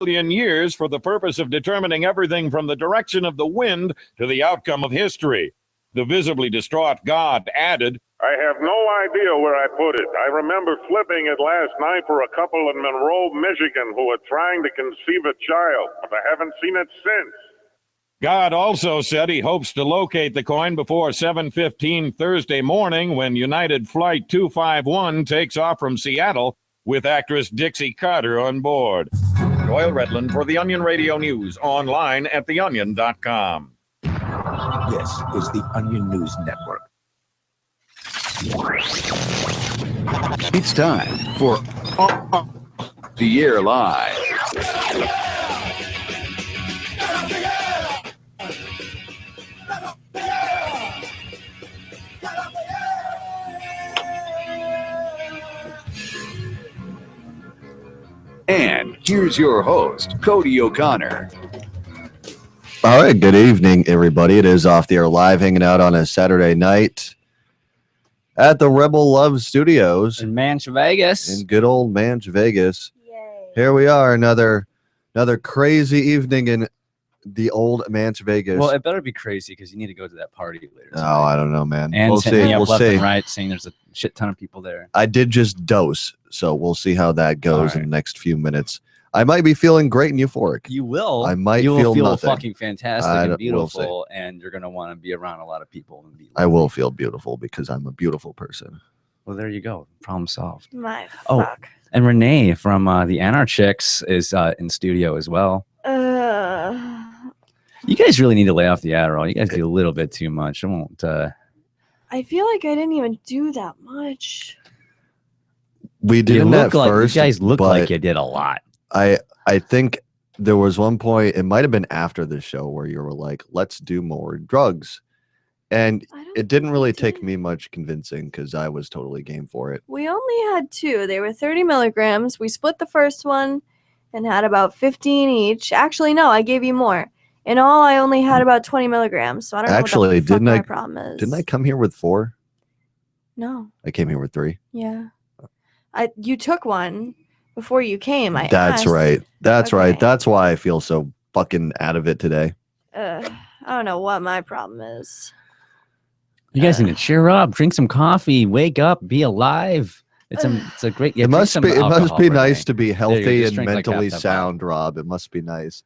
million years for the purpose of determining everything from the direction of the wind to the outcome of history. The visibly distraught God added, I have no idea where I put it. I remember flipping it last night for a couple in Monroe, Michigan, who were trying to conceive a child, but I haven't seen it since. God also said he hopes to locate the coin before 7:15 Thursday morning when United Flight 251 takes off from Seattle with actress Dixie Carter on board. Doyle Redland for the Onion Radio News, online at theonion.com. This is the Onion News Network. It's time for the Year Live. And here's your host, Cody O'Connor. All right, good evening, everybody. It is Off the Air Live, hanging out on a Saturday night at the Rebel Love Studios in Manch, Vegas. In good old Manch, Vegas. Yay. Here we are, another crazy evening in the old Manch, Vegas. Well, it better be crazy because you need to go to that party later tonight. Oh, I don't know, man. And we'll see. We'll We'll see. And right, saying there's a shit ton of people there. I did just dose, so we'll see how that goes right. in the next few minutes. I might be feeling great and euphoric. You will. I might you will feel nothing. fucking fantastic and we'll beautiful, and you're gonna want to be around a lot of people. And be I will feel beautiful because I'm a beautiful person. Well, there you go. Problem solved. My Oh, fuck. and Renee from the Anarchics is in studio as well. You guys really need to lay off the Adderall. You guys do a little bit too much. I won't. I feel like I didn't even do that much. We didn't at first. You guys look like you did a lot. I think there was one point, it might have been after the show, where you were like, let's do more drugs. And it didn't really take me much convincing because I was totally game for it. We only had 2. They were 30 milligrams. We split the first one and had about 15 each. Actually, no, I gave you more. In all, I only had about 20 milligrams. So I don't know what the fuck my problem is. Didn't I come here with 4? No. I came here with 3. Yeah. You took one before you came. That's asked. right. That's Okay. right. That's why I feel so fucking out of it today. I don't know what my problem is. You guys need to cheer up, drink some coffee, wake up, be alive. It's a great. Yeah, it must be nice to be healthy and drink mentally like sound, Rob. It must be nice.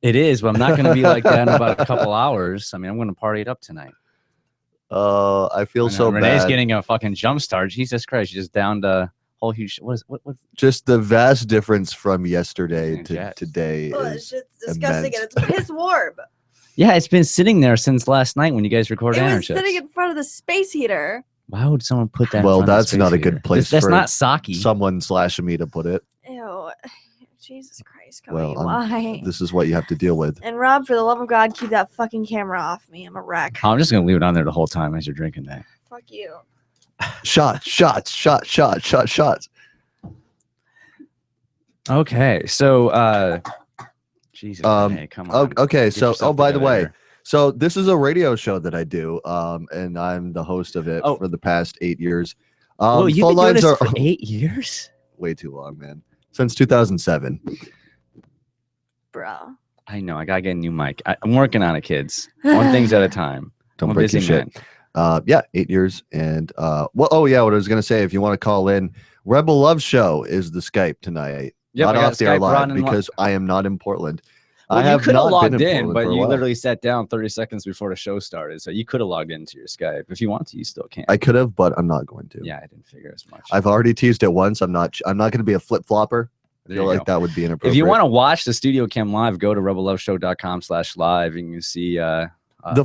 It is, but I'm not going to be like that in about a couple hours. I mean, I'm going to party it up tonight. I feel so bad. Renee's getting a fucking jump start. Jesus Christ, she's just downed a whole huge. What? Just the vast difference from yesterday to today It's is just disgusting immense. and it's piss warm. Yeah, it's been sitting there since last night when you guys recorded It was Anarchists. sitting in front of the space heater. Why would someone put that? Well, in front of that's the not space a good heater? place That's for not Saki. someone / me to put it. Ew. Jesus Christ, Cody, Well, why? this is what you have to deal with. And Rob, for the love of God, keep that fucking camera off me. I'm a wreck. I'm just gonna leave it on there the whole time as you're drinking that. Fuck you. Shots. Okay, so Jesus, hey, come on. Okay, Get so yourself by the way, together. so this is a radio show that I do, and I'm the host of it for the past 8 years. Well, you've phone been doing lines this are for 8 years. way too long, man. Since 2007. Bro. I know. I gotta get a new mic. I'm working on it, kids. One things at a time. Don't I'm a break your busy shit. Yeah, 8 years. And what I was gonna say, if you want to call in, Rebel Love Show is the Skype tonight. Yep, not I got off the air Skype live running because I am not in Portland. Well, I have you could have not logged been in, Portland but for a you while. literally sat down 30 seconds before the show started. So you could have logged into your Skype. If you want to, you still can. I could have, but I'm not going to. Yeah, I didn't figure as much. I've already teased it once. I'm not going to be a flip flopper. I There feel you like go. that would be inappropriate. If you want to watch the Studio Cam live, go to rebelloveshow.com/live and you can see the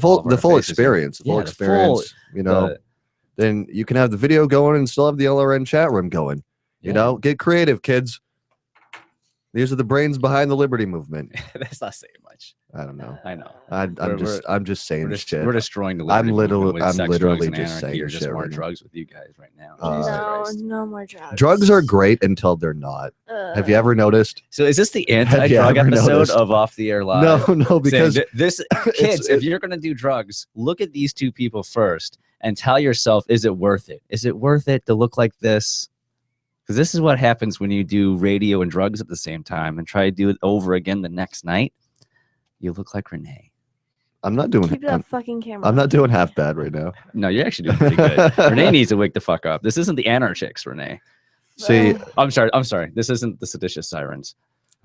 all of our full faces experience, here. then you can have the video going and still have the LRN chat room going. You know, get creative, kids. These are the brains behind the Liberty Movement. That's not saying much. I don't know. I know. I'm just saying shit. We're destroying the I'm Liberty Movement with sex, literally drugs, and just anarchy, saying or just shit more right now. drugs with you guys right now. No more drugs. Drugs are great until they're not. Have you ever noticed? So is this the Have you anti-drug ever episode noticed? of Off the Air Live? No, because Saying this kids, if you're gonna do drugs, look at these two people first and tell yourself, is it worth it? Is it worth it to look like this? Because this is what happens when you do radio and drugs at the same time and try to do it over again the next night. You look like Renee. I'm not doing. Keep that fucking camera. I'm not doing half bad right now. No, you're actually doing pretty good. Renee needs to wake the fuck up. This isn't the Anarchics, Renee. See, I'm sorry. This isn't the Seditious Sirens.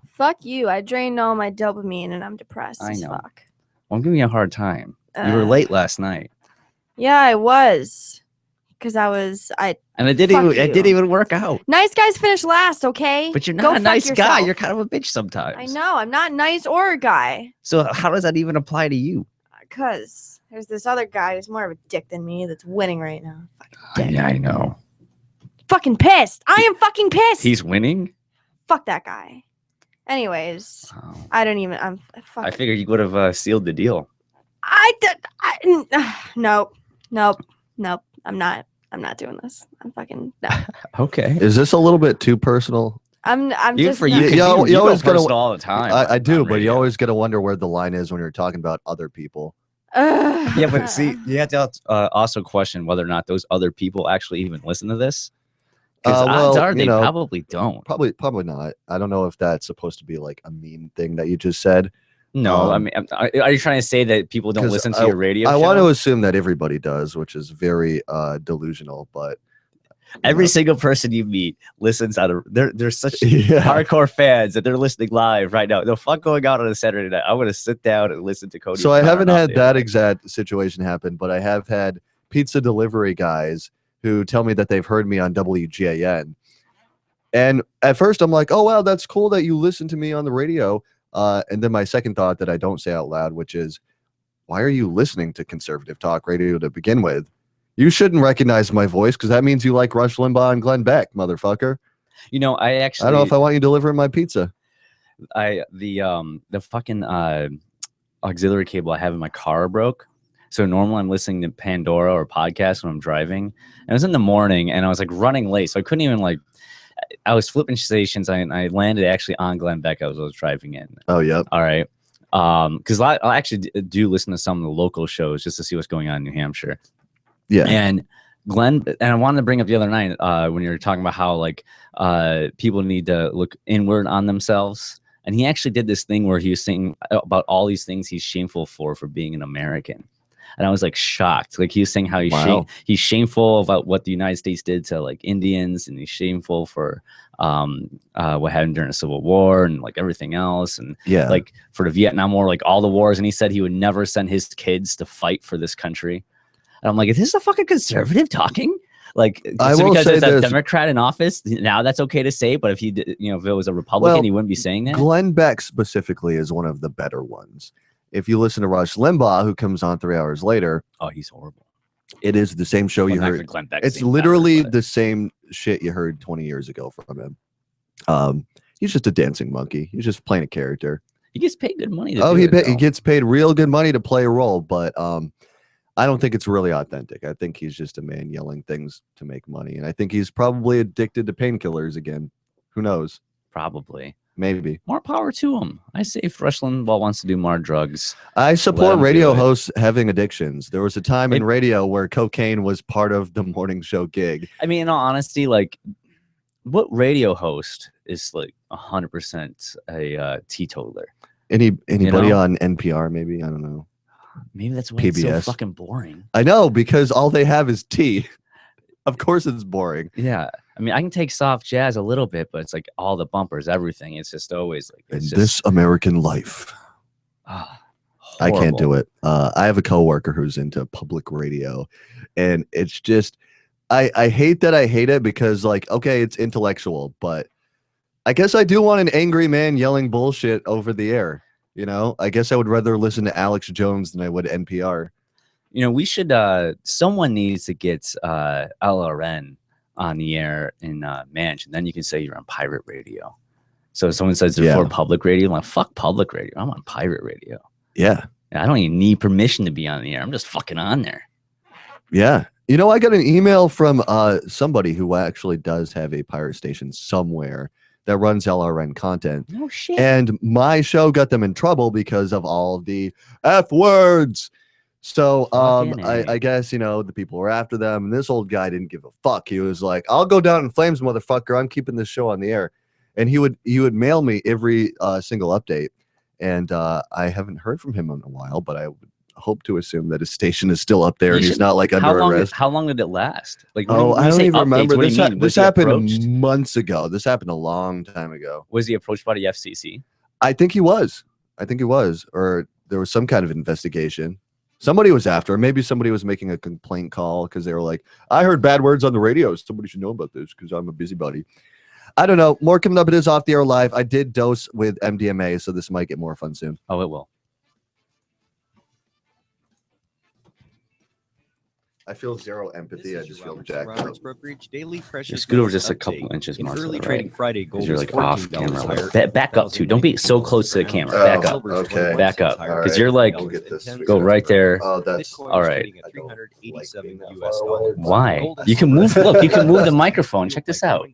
Fuck you. I drained all my dopamine and I'm depressed I as know. fuck. Well, I'm giving you a hard time. You were late last night. Yeah, I was. Because And it didn't even work out. Nice guys finish last, okay? But you're Go not a nice fuck guy. yourself. You're kind of a bitch sometimes. I know. I'm not nice or a guy. So how does that even apply to you? Because there's this other guy who's more of a dick than me that's winning right now. Fucking dick. Yeah, I know. Fucking pissed. I am fucking pissed. He's winning? Fuck that guy. Anyways, Oh. I'm fucking. I figured you would have sealed the deal. Nope. I'm not doing this. I'm fucking no. Okay. is this a little bit too personal? I'm You just for not- you, You you always always gotta- personal all the time. I do, on but you radio. always got to wonder where the line is when you're talking about other people. Yeah, but see, you have to also question whether or not those other people actually even listen to this. Because odds are they probably don't. Probably not. I don't know if that's supposed to be like a mean thing that you just said. No, I mean, are you trying to say that people don't 'cause listen to your radio? I show? want to assume that everybody does, which is very delusional. But Every single person you meet listens out of. They're such Yeah. hardcore fans that they're listening live right now. The fuck going out on a Saturday night. I'm gonna sit down and listen to Cody. So I O'Connor haven't all had day that long. exact situation happen, but I have had pizza delivery guys who tell me that they've heard me on WGAN. And at first I'm like, oh, wow, that's cool that you listen to me on the radio. And then my second thought that I don't say out loud, which is, why are you listening to conservative talk radio to begin with? You shouldn't recognize my voice because that means you like Rush Limbaugh and Glenn Beck, motherfucker. You know, I I don't know if I want you delivering my pizza. The fucking auxiliary cable I have in my car broke. So normally I'm listening to Pandora or podcast when I'm driving. And it was in the morning and I was like running late. So I couldn't even like, I was flipping stations. I landed actually on Glenn Beck as I was driving in. Oh, yep. All right. Because I actually do listen to some of the local shows just to see what's going on in New Hampshire. Yeah. And Glenn, and I wanted to bring up the other night when you were talking about how like people need to look inward on themselves. And he actually did this thing where he was saying about all these things he's shameful for being an American. And I was like shocked. Like he was saying how he's shameful about what the United States did to like Indians, and he's shameful for what happened during the Civil War and like everything else, and Yeah. like for the Vietnam War, like all the wars. And he said he would never send his kids to fight for this country. And I'm like, is this a fucking conservative talking? Like, I so will because say there's a this. Democrat in office now, that's okay to say. But if he, if it was a Republican, Well, he wouldn't be saying that. Glenn Beck specifically is one of the better ones. If you listen to Rush Limbaugh, who comes on 3 hours later, Oh, he's horrible. it is the same show Well, you not for heard. Glenn Beck's It's sake, literally ever, but- the same shit you heard 20 years ago from him. He's just a dancing monkey. He's just playing a character. He gets paid good money. Oh, do he it, though. gets paid real good money to play a role, but I don't think it's really authentic. I think he's just a man yelling things to make money, and I think he's probably addicted to painkillers again. Who knows? Probably. Maybe. More power to him. I say if Rush Limbaugh wants to do more drugs. I Let support him do radio it. hosts having addictions. There was a time in radio where cocaine was part of the morning show gig. I mean, in all honesty, like, what radio host is like 100% a teetotaler? Anybody know? on NPR? Maybe, I don't know. Maybe that's why it's so PBS. fucking boring. I know, because all they have is tea. Of course, it's boring. Yeah. I mean, I can take soft jazz a little bit, but it's like all the bumpers, everything. It's just always like In it's this American life, I can't do it. I have a coworker who's into public radio, and it's just I hate that I hate it because, like, okay, it's intellectual, but I guess I do want an angry man yelling bullshit over the air. You know, I guess I would rather listen to Alex Jones than I would NPR. You know, we should. Someone needs to get LRN on the air in Manch, and then you can say you're on pirate radio. So if someone says they're Yeah. for public radio, I'm like, fuck public radio. I'm on pirate radio. Yeah. And I don't even need permission to be on the air. I'm just fucking on there. Yeah. You know, I got an email from somebody who actually does have a pirate station somewhere that runs LRN content. No shit. And my show got them in trouble because of all the F words. So Fucking I guess, the people were after them, and this old guy didn't give a fuck. He was like, I'll go down in flames, motherfucker. I'm keeping this show on the air. And he would mail me every single update. And I haven't heard from him in a while, but I would hope to assume that his station is still up there and he's not like under arrest. How long did it last? Like, I don't even remember. This happened approached? months ago. This happened a long time ago. Was he approached by the FCC? I think he was. Or there was some kind of investigation. Somebody was after him. Maybe somebody was making a complaint call because they were like, I heard bad words on the radio. Somebody should know about this because I'm a busybody. I don't know. More coming up. It is Off the Air Live. I did dose with MDMA, so this might get more fun soon. Oh, it will. I feel zero empathy. I just feel jacked up. Just scoot over just a couple inches more. Early trading Friday, gold you're like off camera. Back up too. Don't be so close to the camera. Back up. Okay. Back up. Because you're like, go right there. Oh, that's all right. $387 Why? You can move. Look, you can move the microphone. Check this out.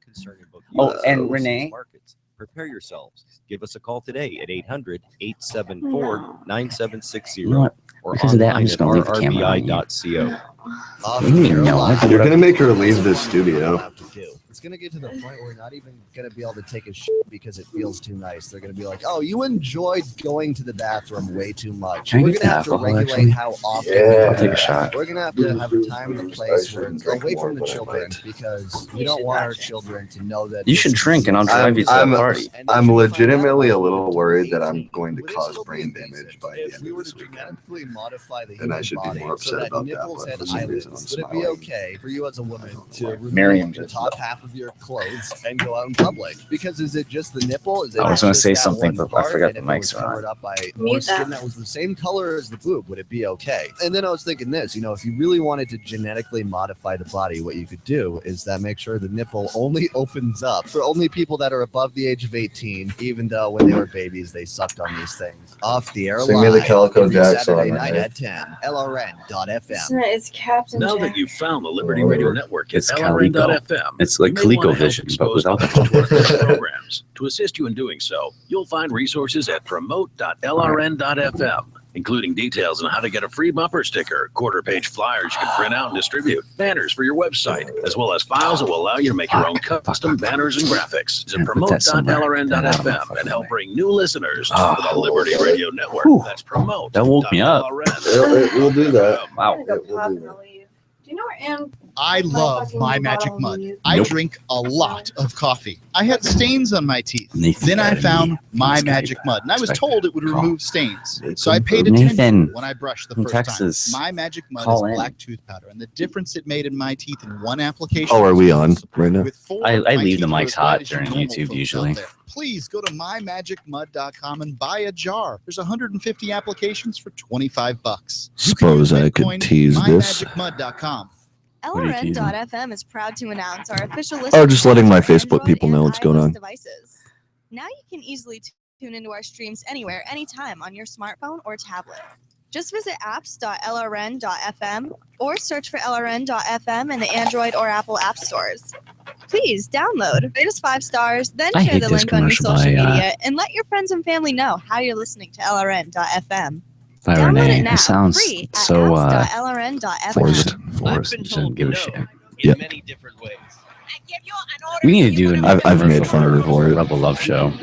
Oh, and Renee. Prepare yourselves. Give us a call today at 800-874-9760. You know what? Because of that, I'm just going to leave the camera on you. You're going to make her leave this studio. It's going to get to the point where we're not even going to be able to take a shit because it feels too nice. They're going to be like, oh, you enjoyed going to the bathroom way too much. We're going to have to regulate how often I'll take a shot. We're going to have a time and a place where it's away from the children because we don't want our children to know that. You should drink and I'll drive you to the party. I'm legitimately a little worried that I'm going to cause brain damage by the end of this weekend. And I should be more upset about that. But for some reason, I'm would it be okay for you as a woman to Miriam remove the top half of your clothes and go out in public? Because is it just the nipple? Is it I was going to just say that something, one but I part? forgot And the if it mics was are on. covered up by more skin that was the same color as the boob, would it be okay? And then I was thinking this, if you really wanted to genetically modify the body, what you could do is that make sure the nipple only opens up for only people that are above the age of 18, even though when they were babies, they sucked on these things. Off the Air Sing me the Calico every Jack Saturday song, night right? at 10, LRN.FM. It's Captain Now Jack. that you've found the Liberty Radio Network, It's at Calico. LRN.FM. It's like you may wanna help ColecoVision, but expose without the others to our programs. To assist you in doing so, you'll find resources at promote.lrn.fm, including details on how to get a free bumper sticker, quarter-page flyers you can print out and distribute, banners for your website, as well as files that will allow you to make your own custom banners and graphics. Visit promote.lrn.fm and help bring new listeners to the Liberty Radio Network. That's promote. That woke me up. We'll do that. Wow. I'm gonna go pop and I'll leave. Do you know where Ann? I love My Magic Mud. I drink a lot of coffee. I had stains on my teeth. Then I found My Magic Mud, and I was told it would remove stains. So I paid attention when I brushed the first time. My Magic Mud is black tooth powder, and the difference it made in my teeth in one application. Oh, are we on right now? I leave the mics hot during YouTube usually. Please go to mymagicmud.com and buy a jar. There's 150 applications for $25. Suppose I could tease this. mymagicmud.com. LRN.FM is proud to announce our official list. Oh, just letting my Facebook people know what's going on. Devices. Now you can easily tune into our streams anywhere, anytime on your smartphone or tablet. Just visit apps.lrn.fm or search for LRN.FM in the Android or Apple app stores. Please download, rate us 5 stars, then share the link on your social media, and let your friends and family know how you're listening to LRN.FM. By Renee, it sounds so forced. Doesn't give a shit. Yeah. We need to do an I've made fun of her for it. Rebel Love show.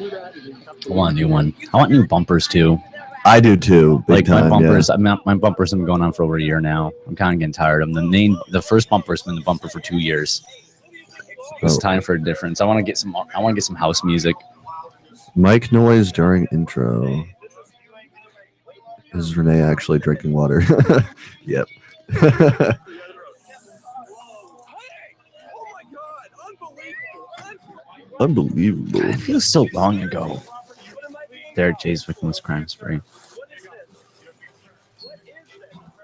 I want a new one. I want new bumpers too. I do too. Like time, my bumpers, my bumpers have been going on for over a year now. I'm kind of getting tired of them. The first bumper's been the bumper for 2 years. It's time for a difference. I want to get some house music. Mic noise during intro. Is Renee actually drinking water? Yep. Unbelievable. It feels so long ago. There, Jay's victimless crime spree.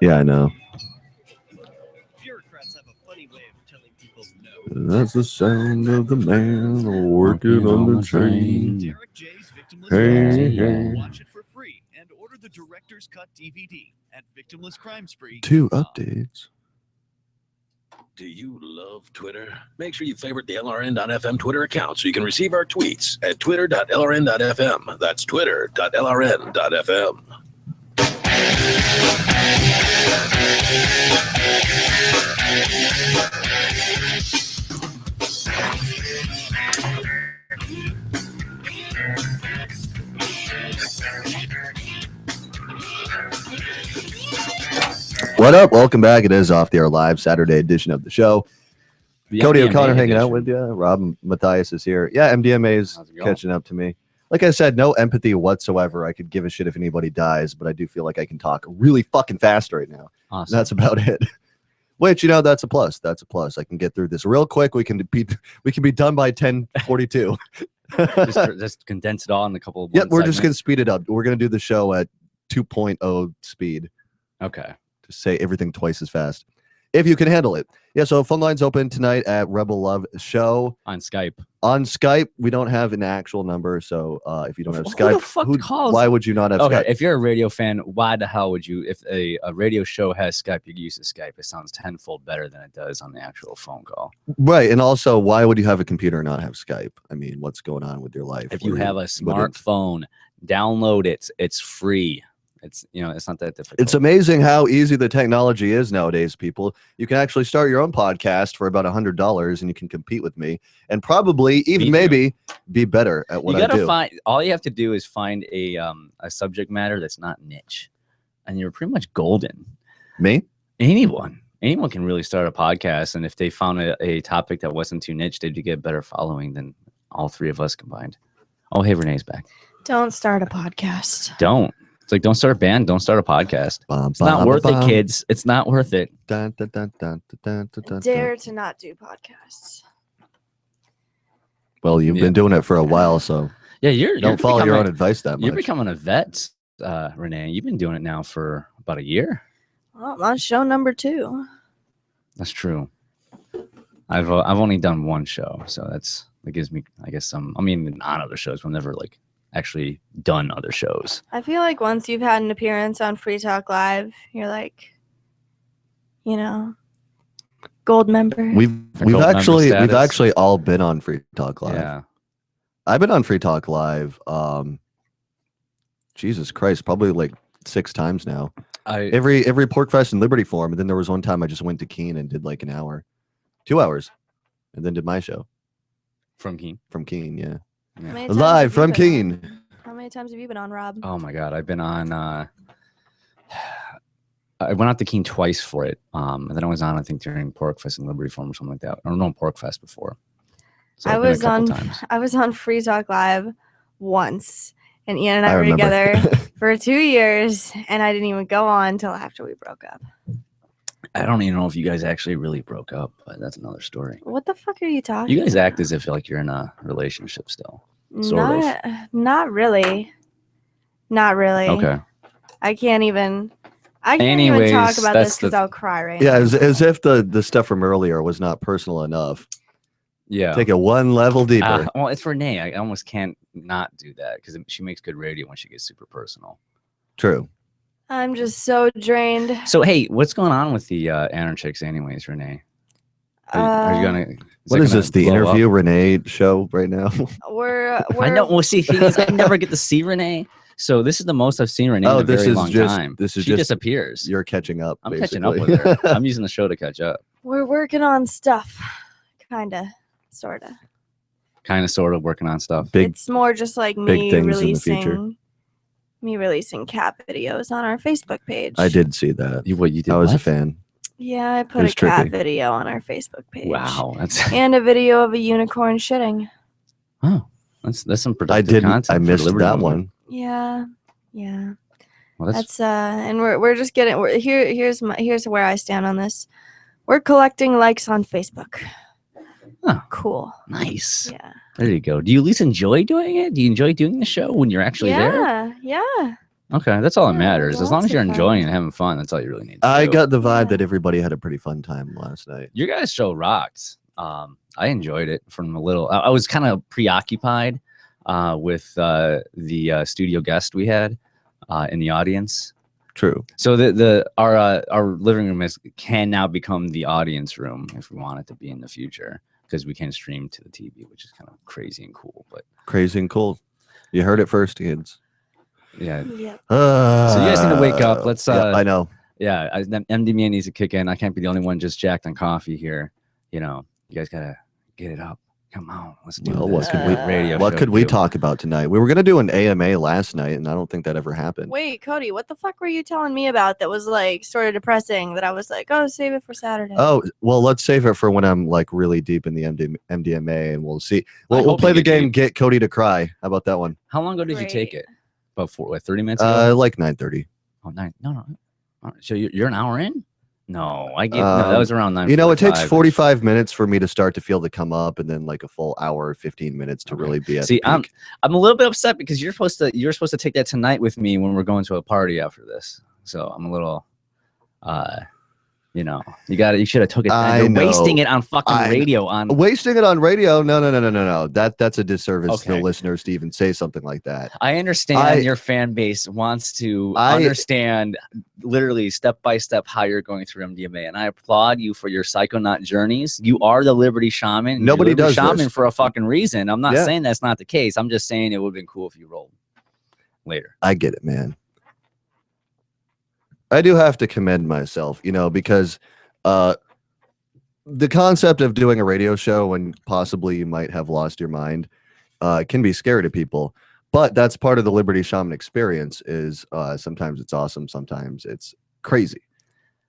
Yeah, I know. That's the sound of the man working on the train. Hey. Watch it for free and order the director's cut DVD at Victimless Crime Spree. 2 updates. Do you love Twitter? Make sure you favorite the LRN.FM Twitter account so you can receive our tweets at twitter.lrn.fm. That's twitter.lrn.fm. What up? Welcome back. It is Off the Air Live, Saturday edition of the show. Cody MDMA O'Connor hanging out edition. with you. Rob Mathias is here. Yeah, MDMA's catching up to me. Like I said, no empathy whatsoever. I could give a shit if anybody dies, but I do feel like I can talk really fucking fast right now. Awesome. That's about it. Which, that's a plus. That's a plus. I can get through this real quick. We can be done by 10:42. just condense it all in a couple of Yep, we're just gonna speed it up. We're gonna do the show at 2.0 speed. Okay. To say everything twice as fast, if you can handle it. Yeah. So phone lines open tonight at Rebel Love Show on Skype. On Skype, we don't have an actual number, so if you don't have Who Skype, the fuck calls? why would you not have Okay, Skype? if you're a radio fan, why the hell would you? If a radio show has Skype, you use the Skype. It sounds tenfold better than it does on the actual phone call. Right, and also, why would you have a computer and not have Skype? I mean, what's going on with your life? If you have a smartphone, download it. It's free. It's it's not that difficult. It's amazing how easy the technology is nowadays, people. You can actually start your own podcast for about $100 and you can compete with me and probably even maybe be better at what you I gotta do. find all you have to do is find a subject matter that's not niche, and you're pretty much golden. Me? Anyone can really start a podcast, and if they found a topic that wasn't too niche, they'd get better following than all three of us combined. Oh, hey, Renee's back. Don't start a podcast. Don't. It's like, don't start a band, don't start a podcast. It's not worth it, kids. It's not worth it. Dare to not do podcasts. Well, you've been doing it for a while, so you're don't follow your own advice that much. You're becoming a vet, Renee. You've been doing it now for about a year. Well, I'm on show number 2. That's true. I've only done one show, so that gives me, I guess, some. I mean, on other shows, we've never actually done other shows. I feel like once you've had an appearance on Free Talk Live, you're like, gold member. We've actually all been on Free Talk Live. Yeah. I've been on Free Talk Live. Jesus Christ, probably like 6 times now. Every Pork Fest and Liberty Forum, and then there was one time I just went to Keene and did like an hour, 2 hours, and then did my show from Keene. From Keene, yeah. Live Live from Keene. How many times have you been on, Rob? Oh my God, I've been on. I went out to Keene twice for it, and then I was on, I think, during Pork Fest and Liberty Forum or something like that. I don't know Pork Fest before. So I was on Free Talk Live once, and Ian and I were together for 2 years, and I didn't even go on until after we broke up. I don't even know if you guys actually really broke up, but that's another story. What the fuck are you talking? You guys act as if you're in a relationship still. Not really. Not really. Okay. I can't even talk about this because I'll cry right now. Yeah, as if the stuff from earlier was not personal enough. Yeah. Take it one level deeper. Well, it's Renee. I almost can't not do that because she makes good radio when she gets super personal. True. I'm just so drained. So, hey, what's going on with the Anna Chicks anyways, Renee? Are you gonna... What is this, the interview Renee show right now? I know. Well, see, thing is, I never get to see Renee. So this is the most I've seen Renee in a very long time. She disappears. You're catching up. I'm catching up with her. I'm using the show to catch up. We're working on stuff. Kinda. Sorta. Kind of, sort of working on stuff. It's more just like me releasing cat videos on our Facebook page. I did see that. You did? I was a fan. Yeah, I put a cat video on our Facebook page. Wow, and a video of a unicorn shitting. Oh, that's some productive content. I missed that one. Yeah, yeah. Well, that's and we're just getting. Here's where I stand on this. We're collecting likes on Facebook. Huh. Cool. Nice. Yeah. There you go. Do you at least enjoy doing it? Do you enjoy doing the show when you're actually there? Yeah. Okay, that's all that matters. As long as you're enjoying and having fun, that's all you really need. I got the vibe that everybody had a pretty fun time last night. Your guys' show rocked. I enjoyed it from a little. I was kind of preoccupied with the studio guest we had in the audience. True. So our living room can now become the audience room if we want it to be in the future, because we can stream to the TV, which is kind of crazy and cool. But crazy and cool. You heard it first, kids. Yeah. So you guys need to wake up. Let's. I know. Yeah, MDMA needs to kick in. I can't be the only one just jacked on coffee here. You know, you guys gotta get it up. Come on, let's do this. What could we talk about tonight? We were gonna do an AMA last night, and I don't think that ever happened. Wait, Cody, what the fuck were you telling me about that was like sort of depressing? That I was like, oh, save it for Saturday. Oh, well, let's save it for when I'm like really deep in the MDMA, and we'll see. We'll play the game. Get Cody to cry. How about that one? How long ago did you take it? About 30 minutes ago. Like 9:30. Oh, 9. No. So you're an hour in? No, I gave. No, that was around 9. You know, it takes 45 minutes for me to start to feel the come up, and then like a full hour, 15 minutes to really be at. See, the peak. I'm a little bit upset because you're supposed to take that tonight with me when we're going to a party after this. So I'm a little, you know, you should have took it. You're wasting it on fucking radio. Wasting it on radio? No. That's a disservice to the listeners to even say something like that. I understand your fan base wants to understand literally step by step how you're going through MDMA, and I applaud you for your psychonaut journeys. You are the Liberty Shaman. Nobody does Shaman this for a fucking reason. I'm not saying that's not the case. I'm just saying it would have been cool if you rolled later. I get it, man. I do have to commend myself, you know, because the concept of doing a radio show when possibly you might have lost your mind can be scary to people. But that's part of the Liberty Shaman experience is sometimes it's awesome, sometimes it's crazy,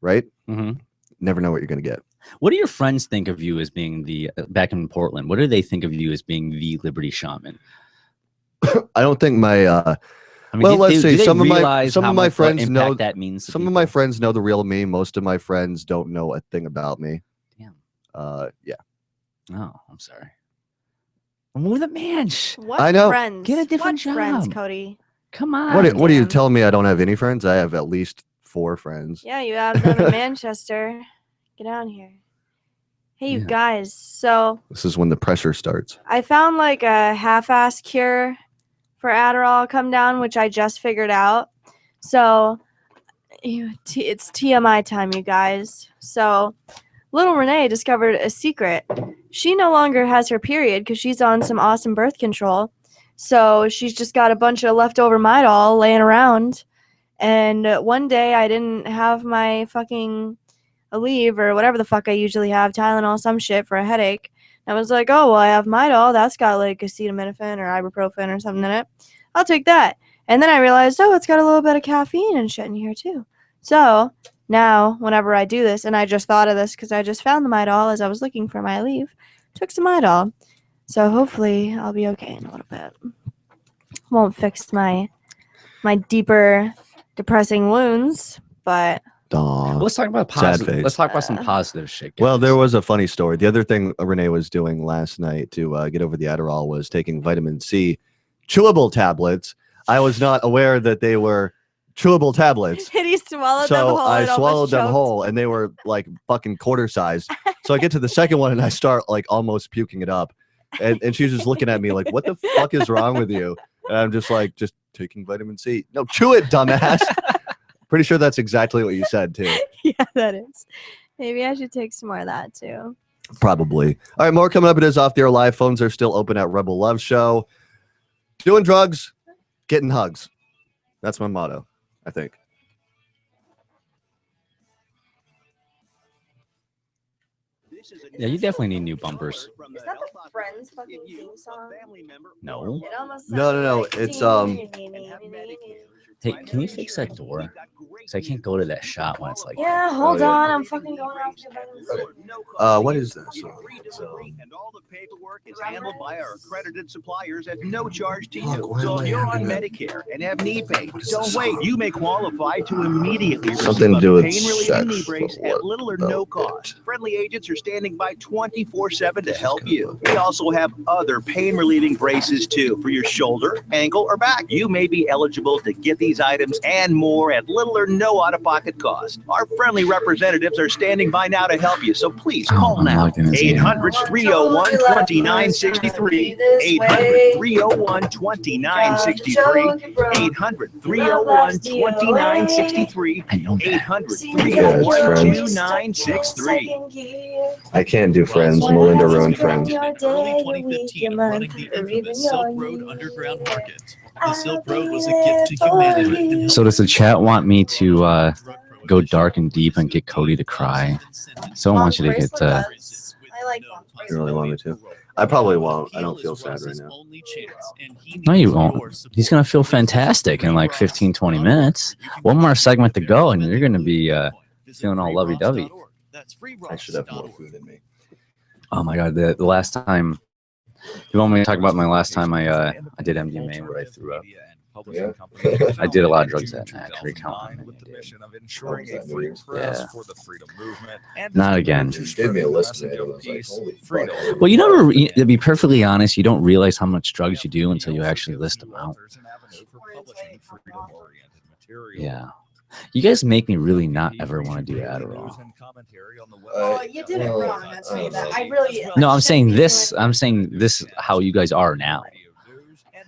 right? Mm-hmm. Never know what you're going to get. What do your friends think of you as being back in Portland? What do they think of you as being the Liberty Shaman? I don't think my... let's see. Some of my friends know that means. Some of my friends know the real me. Most of my friends don't know a thing about me. Damn. Yeah. Oh, I'm sorry. Move the Manch. What I know. Friends? Get a different job. Friends, Cody. Come on. What are you telling me? I don't have any friends? I have at least 4 friends. Yeah, you have them in Manchester. Get down here. Hey, you guys. So this is when the pressure starts. I found like a half-ass cure for Adderall come down, which I just figured out. So it's TMI time, you guys. So little Renee discovered a secret. She no longer has her period because she's on some awesome birth control. So she's just got a bunch of leftover Midol laying around. And one day I didn't have my fucking Aleve or whatever the fuck I usually have, Tylenol, some shit for a headache. I was like, oh, well, I have Midol. That's got like acetaminophen or ibuprofen or something in it. I'll take that. And then I realized, oh, it's got a little bit of caffeine and shit in here too. So now whenever I do this, and I just thought of this because I just found the Midol as I was looking for my Aleve, took some Midol. So hopefully I'll be okay in a little bit. Won't fix my deeper depressing wounds, but... Let's talk about positive. Let's talk about some positive shit. Well, there was a funny story. The other thing Renee was doing last night to get over the Adderall was taking vitamin C chewable tablets. I was not aware that they were chewable tablets. And he swallowed them whole. So I swallowed them whole, and they were like fucking quarter sized. So I get to the second one, and I start like almost puking it up. And she's just looking at me like, what the fuck is wrong with you? And I'm just like, just taking vitamin C. No, chew it, dumbass. Pretty sure that's exactly what you said, too. Yeah, that is. Maybe I should take some more of that, too. Probably. All right, more coming up. It is Off the Air Live. Phones are still open at Rebel Love Show. Doing drugs, getting hugs. That's my motto, I think. Yeah, you definitely need new bumpers. Is that the Friends fucking theme song? No. No. It's Hey, can you fix that door? Because I can't go to that shop when it's like. Yeah, hold on. I'm fucking going off your vitamin. What is this? And all the paperwork is handled by our accredited suppliers at no charge to you. So if you're on Medicare and have knee pain, don't wait. You may qualify to immediately receive Something to do with pain-relieving knee brace at little or no cost. Friendly agents are standing by 24/7 to help you. We also have other pain-relieving braces too for your shoulder, ankle, or back. You may be eligible to get these items and more at little or no out-of-pocket cost. Our friendly representatives are standing by now to help you, so please call now. 800-301-2963. 800-301-2963. 800-301-2963. 800-301-2963. I can't do Friends. Melinda ruined Friends. Early 2015, running the infamous Silk Road Underground Market. The Silk Road was a gift to humanity. So does the chat want me to go dark and deep and get Cody to cry. So I want you to get. I like one. You really want me to? I probably won't. I don't feel sad right now. No, you won't. He's gonna feel fantastic in like 15, 20 minutes. One more segment to go, and you're gonna be feeling all lovey-dovey. I should have more food in me. Oh my god, the last time. You want me to talk about my last time I did MDMA where I threw up? Yeah. I did a lot of drugs that night. I can recount how many I did. Yeah. Not again. You gave me a list of it. I was like, holy fuck. Well, you never, to be perfectly honest, you don't realize how much drugs you do until you actually list them out. Yeah. You guys make me really not ever want to do Adderall. You did it wrong. That's me. I really. No, I'm saying this how you guys are now.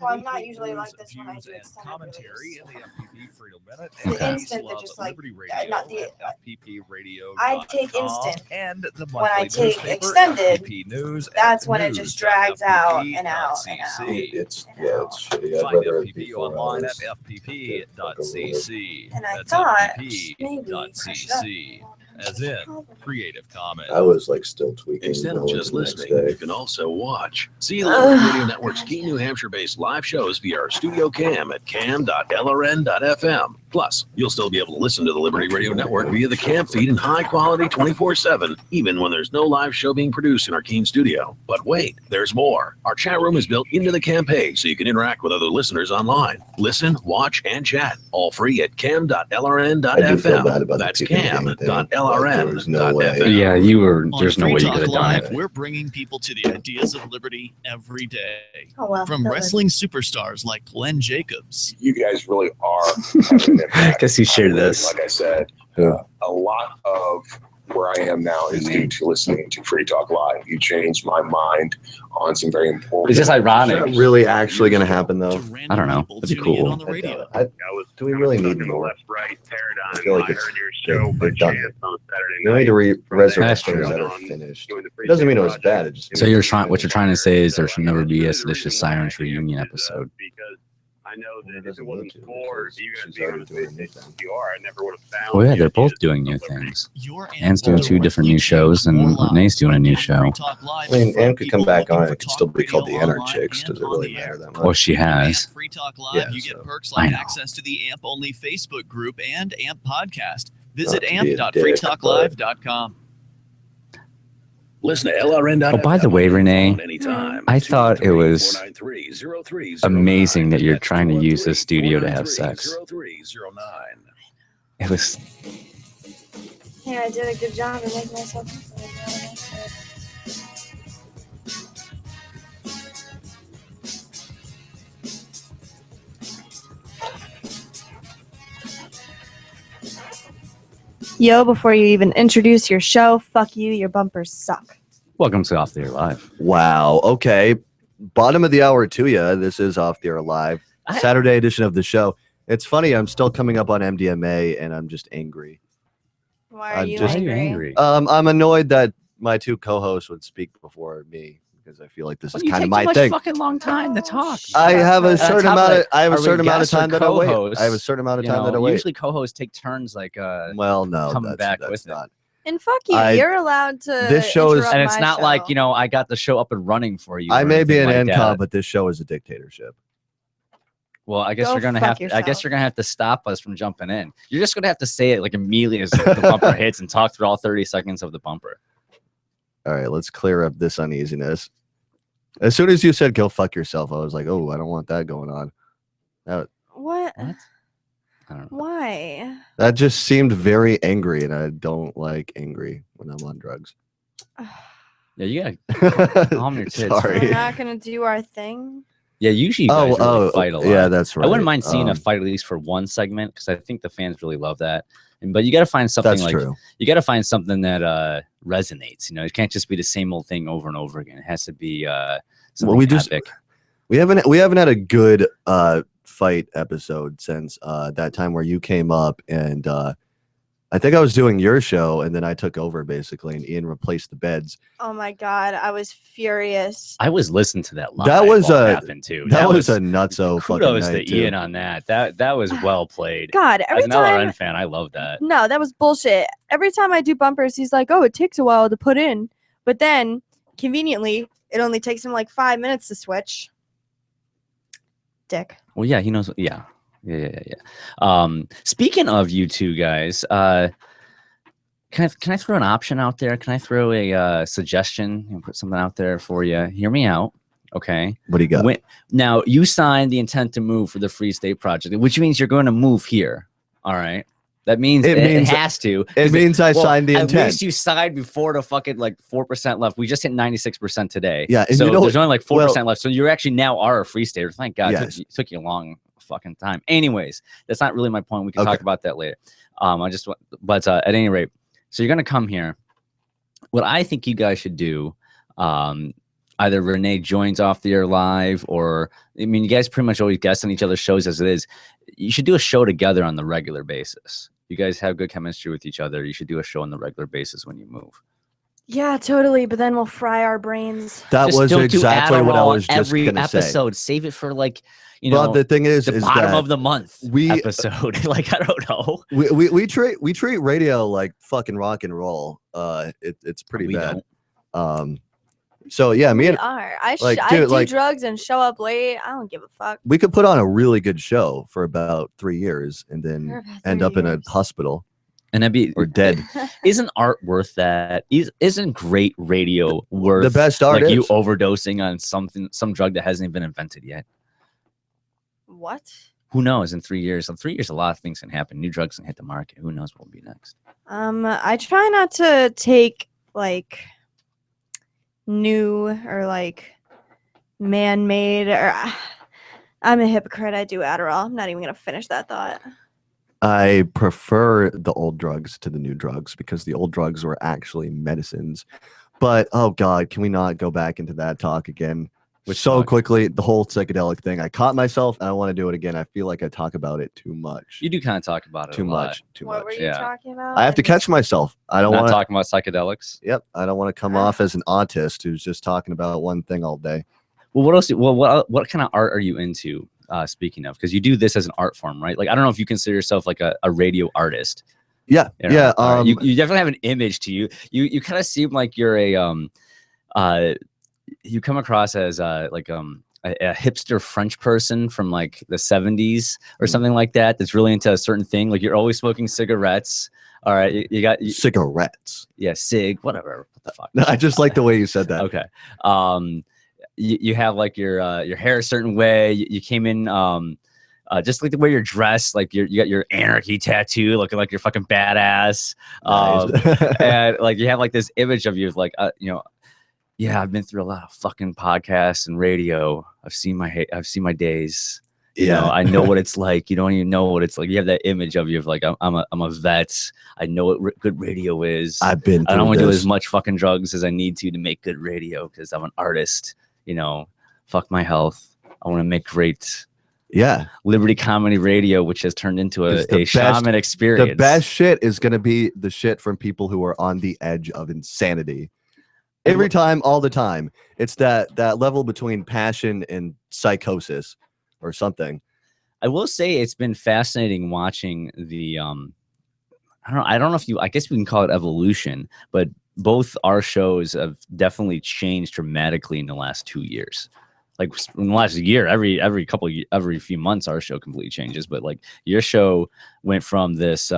Well, I'm not usually like this when I do extended the instant that just like not the I take instant when I take extended that's when it just drags out and out and out. It's shitty. Find FPP online at fpp.cc. And I That's thought maybe fpp.cc. As in Creative Commons. I was like still tweaking. Instead of just listening, you can also watch. See the Liberty Radio Network's key New Hampshire-based live shows via our studio cam at cam.lrn.fm. Plus, you'll still be able to listen to the Liberty Radio Network via the cam feed in high quality 24/7, even when there's no live show being produced in our Keene studio. But wait, there's more. Our chat room is built into the cam page so you can interact with other listeners online. Listen, watch, and chat, all free at cam.lrn.fm. That's cam.lrn.fm. Yeah, there's no way you could have done it. We're bringing people to the ideas of liberty every day. Oh, well, From wrestling superstars like Glenn Jacobs. You guys really are having an impact. Guess he shared this. Like I said, a lot of where I am now is due to listening to Free Talk Live. You changed my mind on some very important. It's just ironic. Is that really actually going to happen though? I don't know. It'd be cool. Do we really need more? Left-right paradigm. I feel like I heard your show by done. chance on Saturday You night. need to resurrect That's things true. that are finished. It doesn't mean it was bad. It just So what you're trying to say is there should never be a Seditious Sirens reunion episode. Because I know that if it wasn't for you guys being on the PR, I never would have found. Oh yeah, they're both doing new things. Anne's doing 2 different new shows, and Renee's doing a new show. I mean, Anne could come back on. It could still be called the Anarch Chicks. Does it really matter that much? Well, she has. Free Talk Live, Yeah, you get so- perks I like know. access to the AMP only Facebook group and AMP podcast. Visit Not to be a dick, amp.freetalklive.com. Listen to LRN.fm. Oh, by the way, Renee, anytime. I thought it was 493-0309. amazing that you're trying to use this studio to have sex. 493-0309. It was. Yeah, I did a good job of making myself. Yo, before you even introduce your show, fuck you, your bumpers suck. Welcome to Off the Air Live. Wow. Okay. Bottom of the hour to you. This is Off the Air Live, Saturday edition of the show. It's funny. I'm still coming up on MDMA, and I'm just angry. Why are you angry? I'm annoyed that my 2 co-hosts would speak before me because I feel like this is kind of my thing. Fucking long time to talk. I have a That's certain how, amount of like, I have a are we certain amount of guests or time that I wait. co-hosts? I have a certain amount of You time know, that I wait. Usually co-hosts take turns like Well, no, coming back that's with not. And fuck you, I- you're allowed to. This show is- interrupt and it's my not like, show. you know, I got the show up and running for you. I or may be an anything like NCOM, that. but this show is a dictatorship. Well, I guess Go you're gonna fuck have. I guess you're gonna have to stop us from jumping in. You're just gonna have to say it like immediately as the bumper hits and talk through all 30 seconds of the bumper. All right, let's clear up this uneasiness. As soon as you said "go fuck yourself," I was like, "Oh, I don't want that going on." What? I don't know. Why? That just seemed very angry, and I don't like angry when I'm on drugs. Yeah, you gotta calm your tits. Sorry. We're not gonna do our thing. Yeah, usually you guys really fight a lot. Yeah, that's right. I wouldn't mind seeing a fight at least for one segment because I think the fans really love that. But you got to find something That's like true. you got to find something that resonates. You know, it can't just be the same old thing over and over again. It has to be something epic. We haven't had a good fight episode since that time where you came up and I I think I was doing your show, and then I took over basically, and Ian replaced the beds. Oh my god, I was furious. I was listening to that live. That was happened too. That was a nutso fucking kudos night to Ian on that. That was well played. God, every As an time. LRN fan, I love that. No, that was bullshit. Every time I do bumpers, he's like, "Oh, it takes a while to put in," but then conveniently, it only takes him like 5 minutes to switch. Dick. Well, yeah, he knows. Yeah. Speaking of you two guys, can I throw an option out there? Can I throw a suggestion and put something out there for you? Hear me out, okay? What do you got? Now you signed the intent to move for the Free State Project, which means you're going to move here. All right. That means it has to. It means I signed the intent. At least you signed before the fucking like 4% left. We just hit 96% today. Yeah, and so you know, there's only like 4% left. So you actually now are a free stater. Thank God. Yes. It took you a long fucking time. Anyways, that's not really my point. We can talk about that later. But at any rate, so you're gonna come here. What I think you guys should do, either Renee joins off the air live, or I mean, you guys pretty much always guest on each other's shows as it is. You should do a show together on the regular basis. You guys have good chemistry with each other. You should do a show on the regular basis when you move. Yeah, totally. But then we'll fry our brains. That Just was don't exactly do what I was just every going to say. episode. Save it for like, you Well, know, the thing is the bottom that of the month episode. Like, I don't know. We treat radio like fucking rock and roll. It's pretty bad. So yeah, me and I dude, do drugs and show up late. I don't give a fuck. we could put on a really good show for about 3 years and then end up in a hospital. And that'd be or dead. Isn't art worth that? Isn't great radio worth The best art like you is. overdosing on some drug that hasn't even been invented yet? What? Who knows? In 3 years, a lot of things can happen. New drugs can hit the market. Who knows what will be next? I try not to take like new or like man-made or I'm a hypocrite. I do Adderall. I'm not even gonna finish that thought. I prefer the old drugs to the new drugs because the old drugs were actually medicines. But oh god, can we not go back into that talk again? Quickly, the whole psychedelic thing. I caught myself and I want to do it again. I feel like I talk about it too much. You do kind of talk about it Too a lot. much. Too What much. were you talking about? I have to catch myself. I don't Not want to talking about psychedelics. Yep. I don't want to come off as an autist who's just talking about one thing all day. Well, what else? What kind of art are you into? Speaking of, because you do this as an art form, right? Like, I don't know if you consider yourself like a radio artist. Yeah. You know? Yeah. You definitely have an image to you. You kind of seem like you're you come across as a hipster French person from like the 70s or something like that. That's really into a certain thing. Like, you're always smoking cigarettes. All right, you got cigarettes. Yeah, cig, whatever. What the fuck? I just like the way you said that. Okay. You have like your hair a certain way. You came in just like the way you're dressed. Like you got your anarchy tattoo, looking like you're fucking badass. Nice. And like you have like this image of you, like yeah, I've been through a lot of fucking podcasts and radio. I've seen my days. You know, I know what it's like. You don't even know what it's like. You have that image of you of like I'm a vet. I know what good radio is. I've been. I don't want to do as much fucking drugs as I need to make good radio because I'm an artist. You know, fuck my health. I want to make great. Yeah. Liberty Comedy Radio, which has turned into a shaman experience. The best shit is going to be the shit from people who are on the edge of insanity. Every time, all the time. It's that level between passion and psychosis or something. I will say it's been fascinating watching the I don't know if I guess we can call it evolution, but both our shows have definitely changed dramatically in the last 2 years. Like in the last year, every few months, our show completely changes. But like your show went from this,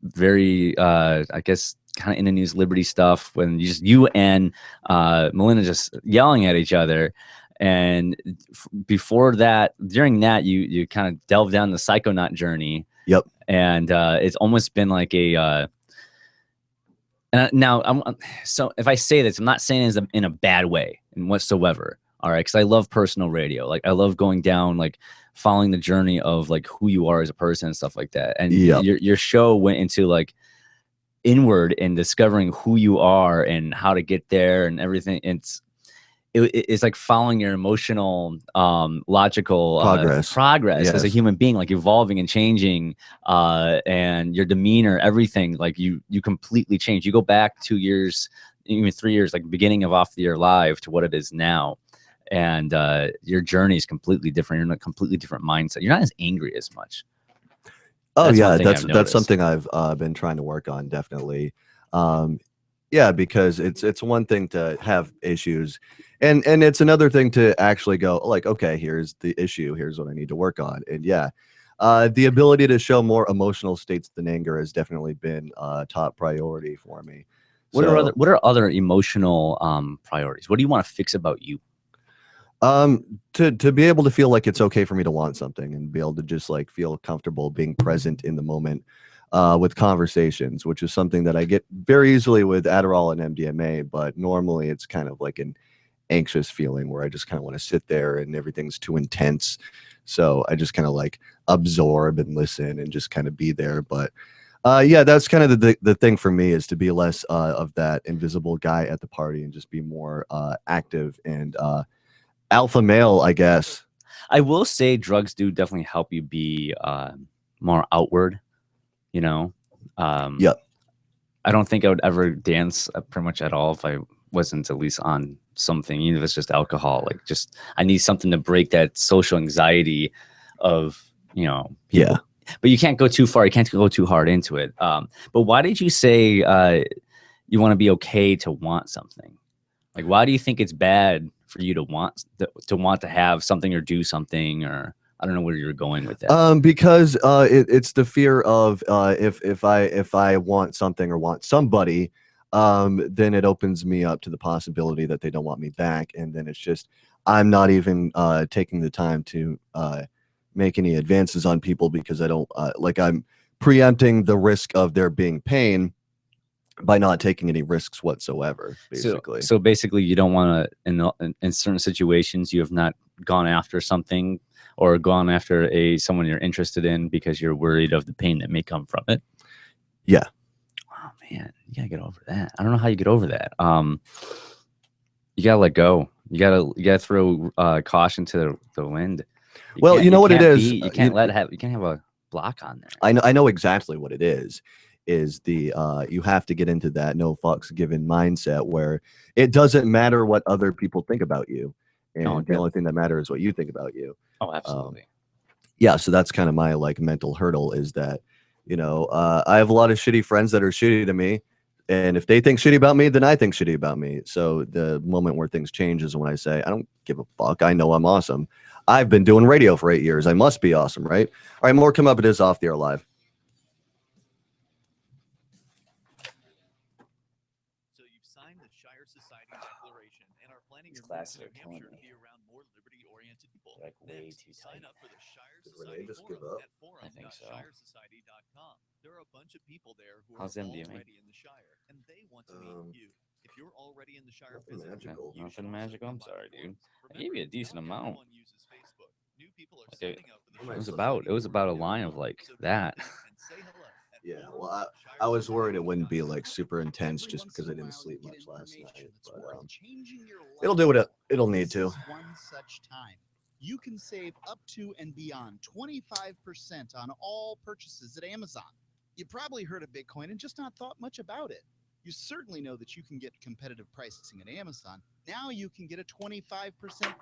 very, I guess, kind of in the news liberty stuff when you and Melinda just yelling at each other. And before that, during that, you kind of delved down the psychonaut journey. Yep. And it's almost been like a. Now, so if I say this, I'm not saying it in a bad way whatsoever. All right, because I love personal radio. Like I love going down, like following the journey of like who you are as a person and stuff like that. And your show went into like inward and discovering who you are and how to get there and everything. it's like following your emotional logical progress Yes. as a human being, like evolving and changing, and your demeanor, everything, like you completely change. You go back 2 years, even 3 years, like beginning of off your life to what it is now, and your journey is completely different. You're in a completely different mindset. You're not as angry as much. Oh yeah, that's something I've been trying to work on, definitely. Yeah, because it's one thing to have issues, and it's another thing to actually go like, okay, here's the issue, here's what I need to work on. And yeah, the ability to show more emotional states than anger has definitely been top priority for me. What are other emotional priorities? What do you want to fix about you? To be able to feel like it's okay for me to want something and be able to just like feel comfortable being present in the moment with conversations, which is something that I get very easily with Adderall and MDMA, but normally it's kind of like an anxious feeling where I just kind of want to sit there and everything's too intense. So I just kind of like absorb and listen and just kind of be there. But yeah, that's kind of the thing for me, is to be less of that invisible guy at the party and just be more active and alpha male, I guess. I will say drugs do definitely help you be more outward, you know? Yep. I don't think I would ever dance pretty much at all if I wasn't at least on something, even if it's just alcohol. Like, just, I need something to break that social anxiety of, you know, people. Yeah. But you can't go too far. You can't go too hard into it. But why did you say you want to be okay to want something? Like, why do you think it's bad for you to want to have something or do something? Or I don't know where you're going with that. Because it's the fear of if I want something or want somebody, then it opens me up to the possibility that they don't want me back, and then it's just I'm not even taking the time to make any advances on people because I don't like I'm preempting the risk of there being pain by not taking any risks whatsoever, basically. So basically, you don't want to, in certain situations, you have not gone after something or gone after someone you're interested in because you're worried of the pain that may come from it. Yeah. Oh man, you gotta get over that. I don't know how you get over that. You gotta let go. You gotta throw caution to the wind. You know what it is. You can't have a block on there. I know exactly what it is the you have to get into that no fucks given mindset where it doesn't matter what other people think about you, and the only thing that matters is what you think about you. Oh, absolutely. Yeah, so that's kind of my like mental hurdle, is that, you know, I have a lot of shitty friends that are shitty to me, and if they think shitty about me, then I think shitty about me. So the moment where things change is when I say, I don't give a fuck, I know I'm awesome. I've been doing radio for 8 years, I must be awesome, right? All right, more come up. It is Off the Air Live. Classic. Like way too tight. Did just give up? I think so. There are a bunch of people there who How's are MDMA? already in the Shire, and they want to meet you. If you're already in the Shire magical. Nothing magical. I'm sorry, dude. I gave you a decent amount. It was about a line of like that. Yeah, well, I was worried it wouldn't be like super intense just because I didn't sleep much last night. But it'll do what it'll need to. One such time. You can save up to and beyond 25% on all purchases at Amazon. You probably heard of Bitcoin and just not thought much about it. You certainly know that you can get competitive pricing at Amazon. Now you can get a 25%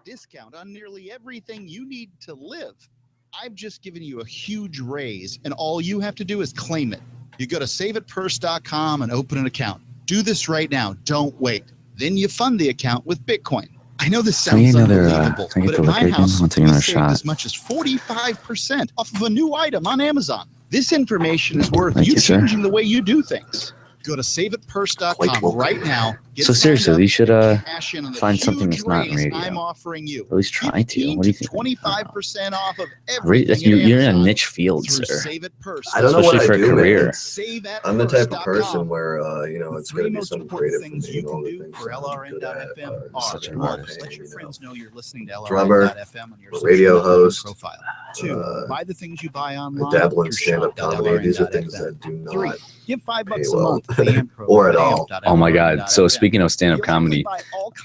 discount on nearly everything you need to live. I've just given you a huge raise, and all you have to do is claim it. You go to saveitpurse.com and open an account. Do this right now. Don't wait. Then you fund the account with Bitcoin. I know this sounds unbelievable, but at my house, we saved as much as 45% off of a new item on Amazon. This information is worth you changing the way you do things. Go to saveitpurse.com right now. So seriously, you should find something that's not in radio. I'm offering you. At least try to. What do you think? 25% off of everything. You're in a niche field, sir. I don't know what I for a do, career. I'm the type of person where you know, it's going to be some creative for me. All the things for LRN.FM such an artist. Let your friends know you're listening to drummer, LRN.FM on your radio host, profile. 2. Buy the things you buy online. I dabble in through stand-up comedy. These are things shop.lrn.fm. that do 3. not Give $5 pay a well, month to the AMP or at all. Oh my God! So speaking of stand-up comedy,